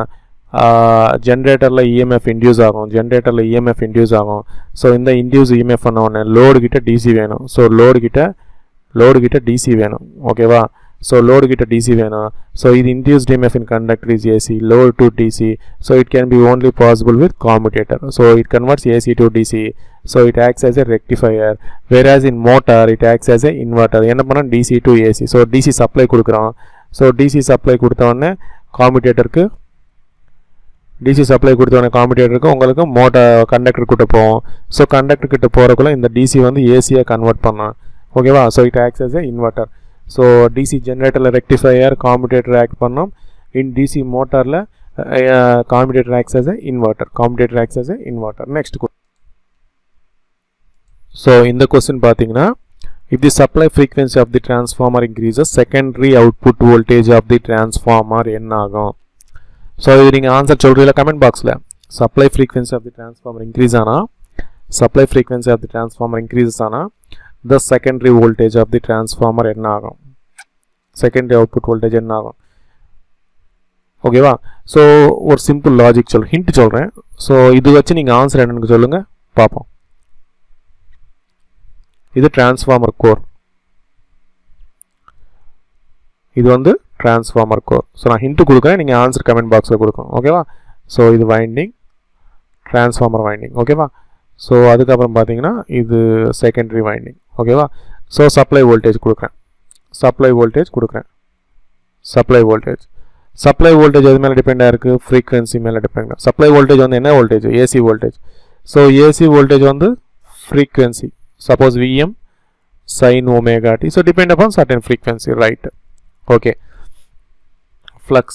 ஜென்ரேட்டரில் இஎம்எஃப் இன்டியூஸ் ஆகும், ஜென்ரேட்டரில் இஎம்எஃப் இன்டியூஸ் ஆகும். ஸோ இந்த இன்டியூஸ் இஎம்எஃப் பண்ண உடனே லோடு கிட்ட டிசி வேணும். ஸோ லோடு கிட்ட டிசி வேணும். ஓகேவா? ஸோ லோடு கிட்ட டிசி வேணும். ஸோ இது induced EMF in conductor is AC, load to DC. So it can be only possible with commutator. So it converts AC to DC. So it acts as a rectifier, whereas in motor it acts as a inverter. என்ன பண்ணால் DC to AC. So DC supply கொடுக்குறோம். So DC supply கொடுத்தோடனே காம்யூட்டேட்டருக்கு உங்களுக்கு motor conductor கிட்ட போகும். So conductor கிட்ட போகிறக்குள்ள இந்த டிசி வந்து ஏசியாக கன்வெர்ட் பண்ணலாம். ஓகேவா? So it acts as a inverter. So DC ஜென்ரேட்டரில் ரெக்டிஃபையர், காம்யூட்டேட்டர் ஆக்ட் பண்ணோம். இன் டிசி மோட்டாரில் commutator acts as a inverter. Next so இந்த கொஸ்டின் பார்த்தீங்கன்னா, if the supply frequency of the transformer increases, secondary output voltage of the transformer என்ன ஆகும்? So இது நீங்கள் answer சொல்கிறீங்களா கமெண்ட் பாக்ஸில். Supply frequency of the transformer increase ஆனால் the secondary voltage of the transformer என்ன ஆகும்? செகண்டரி அவுட்புட் வோல்டேஜ் என்ன ஆகும்? ஓகேவா? ஸோ ஒரு சிம்பிள் லாஜிக் ஹிண்ட் சொல்கிறேன். ஸோ இது வச்சு நீங்கள் ஆன்சர் என்னன்னு சொல்லுங்கள் பார்ப்போம். இது டிரான்ஸ்ஃபார்மர் கோர், இது வந்து டிரான்ஸ்ஃபார்மர் கோர். ஸோ நான் ஹிண்ட் கொடுக்குறேன், நீங்கள் ஆன்சர் கமெண்ட் பாக்ஸில் கொடுக்கணும். ஓகேவா? ஸோ இது வைண்டிங், டிரான்ஸ்ஃபார்மர் வைண்டிங். ஓகேவா? ஸோ அதுக்கப்புறம் பார்த்தீங்கன்னா இது செகண்டரி வைண்டிங். ஓகேவா? ஸோ சப்ளை வோல்டேஜ் கொடுக்குறேன். சப்ளை வோல்டேஜ் எது மேலே டிபெண்ட் ஆகிருக்கு? ஃப்ரீக்வன்சி மேலே டிபெண்ட். சப்ளை வோல்டேஜ் வந்து என்ன voltage? AC voltage. So AC voltage வந்து frequency. Suppose Vm sin omega t. So depend upon certain frequency, right? Okay. Flux,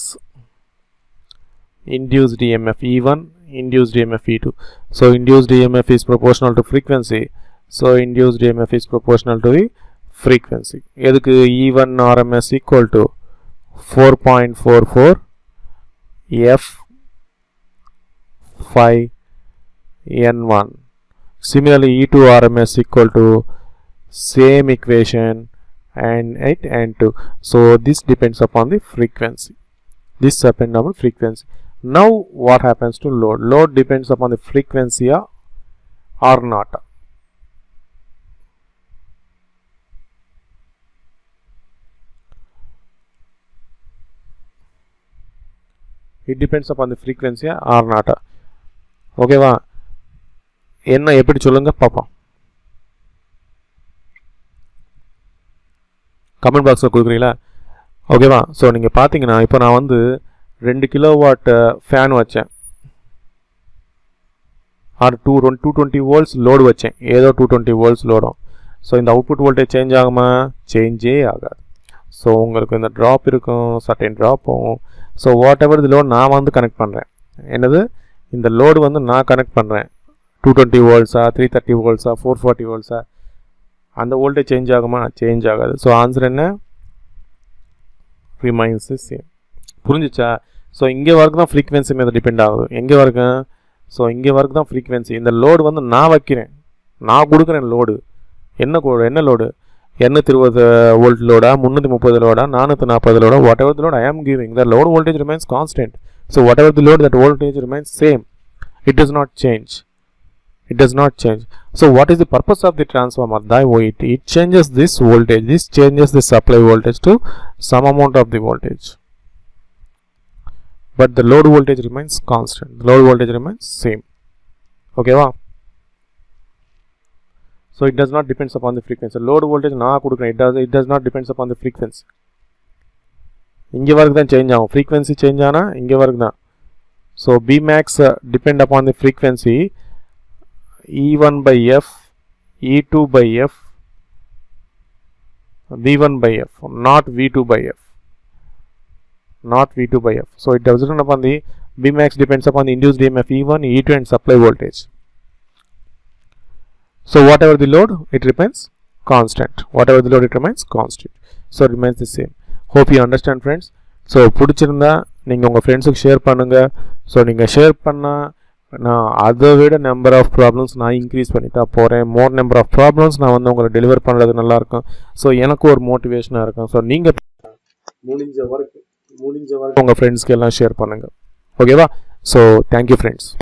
induced EMF E1, induced EMF E2. So induced EMF is proportional to frequency. So induced EMF is proportional to the frequency. எதுக்கு? E1 RMS equal to 4.44 F 5 N1. Similarly, E2 RMS equal to same equation and 8 and 2. So this depends upon the frequency. Now what happens to load? Load depends upon the frequency or not. It depends upon the frequency or not. Okay va? என்ன எப்படி சொல்லுங்க பார்ப்போம். Comment பாக்ஸில் கொடுக்குறீங்களா? ஓகேவா? So நீங்கள் பார்த்தீங்கன்னா இப்போ நான் வந்து 2 கிலோவாட் ஃபேன் வச்சேன், ஆர் 220 வோல்ட்ஸ் லோடு வச்சேன், ஏதோ 220 வோல்ட்ஸ் லோடும். ஸோ இந்த அவுட்புட் வோல்டேஜ் சேஞ்ச் ஆகுமா? சேஞ்சே ஆகாது. ஸோ உங்களுக்கு இந்த ட்ராப் இருக்கும், சர்டைன் ட்ராப் போகும். ஸோ வாட் எவர் தி லோடு நான் வந்து கனெக்ட் பண்ணுறேன். என்னது? இந்த லோடு வந்து நான் கனெக்ட் பண்ணுறேன். 220 வோல்ட்ஸா, 330 வோல்ட்ஸா, 440 வோல்ட்ஸா, அந்த வோல்டேஜ் சேஞ்ச் ஆகுமா? சேஞ்ச் ஆகாது. ஸோ ஆன்சர் என்ன? Remains the same. புரிஞ்சிச்சா? ஸோ இங்கே வரைக்கும் தான் ஃப்ரீக்வன்சி மீது டிபெண்ட் ஆகுது. எங்கே வரைக்கும்? ஸோ இங்கே வரைக்கும் தான் ஃப்ரீக்வன்சி. இந்த லோடு வந்து நான் வைக்கிறேன், நான் கொடுக்குறேன் லோடு. என்ன லோடு? 220 வோல்ட் லோடா, 330 லோடா, 440 லோடா, whatever the load I am giving, the load voltage remains constant. So whatever the load, that voltage remains same. It does not change. So what is the purpose of the transformer? It changes this voltage. This changes the supply voltage to some amount of the voltage, but the load voltage remains constant. The load voltage remains same. Okay va? So it does not depends upon the frequency. Load voltage na kudukuren, it does not depends upon the frequency. Inge varukku dhaan change agum. Frequency change ana inge varukku dhaan. So Bmax depend upon the frequency. E1 by F, E2 by F, V1 by F, not V2 by F. So it does not upon the Bmax depends upon the induced EMF E1, E2 and supply voltage. So whatever the load, it remains constant. So it remains the same. Hope you understand, friends. So பிடிச்சிருந்தா நீங்கள் உங்கள் ஃப்ரெண்ட்ஸுக்கு share பண்ணுங்கள். So நீங்கள் share பண்ணால் நான் அதை விட நம்பர் ஆஃப் ப்ராப்ளம்ஸ் நான் இன்க்ரீஸ் பண்ணிட்டா போகிறேன். மோர் நம்பர் ஆஃப் ப்ராப்ளம்ஸ் நான் வந்து உங்களுக்கு டெலிவர் பண்ணுறது நல்லாயிருக்கும். ஸோ எனக்கு ஒரு மோட்டிவேஷனாக இருக்கும். ஸோ நீங்கள் முடிஞ்ச வரைக்கும் உங்கள் ஃப்ரெண்ட்ஸ்க்கு எல்லாம் ஷேர் பண்ணுங்கள். ஓகேவா? So thank you friends.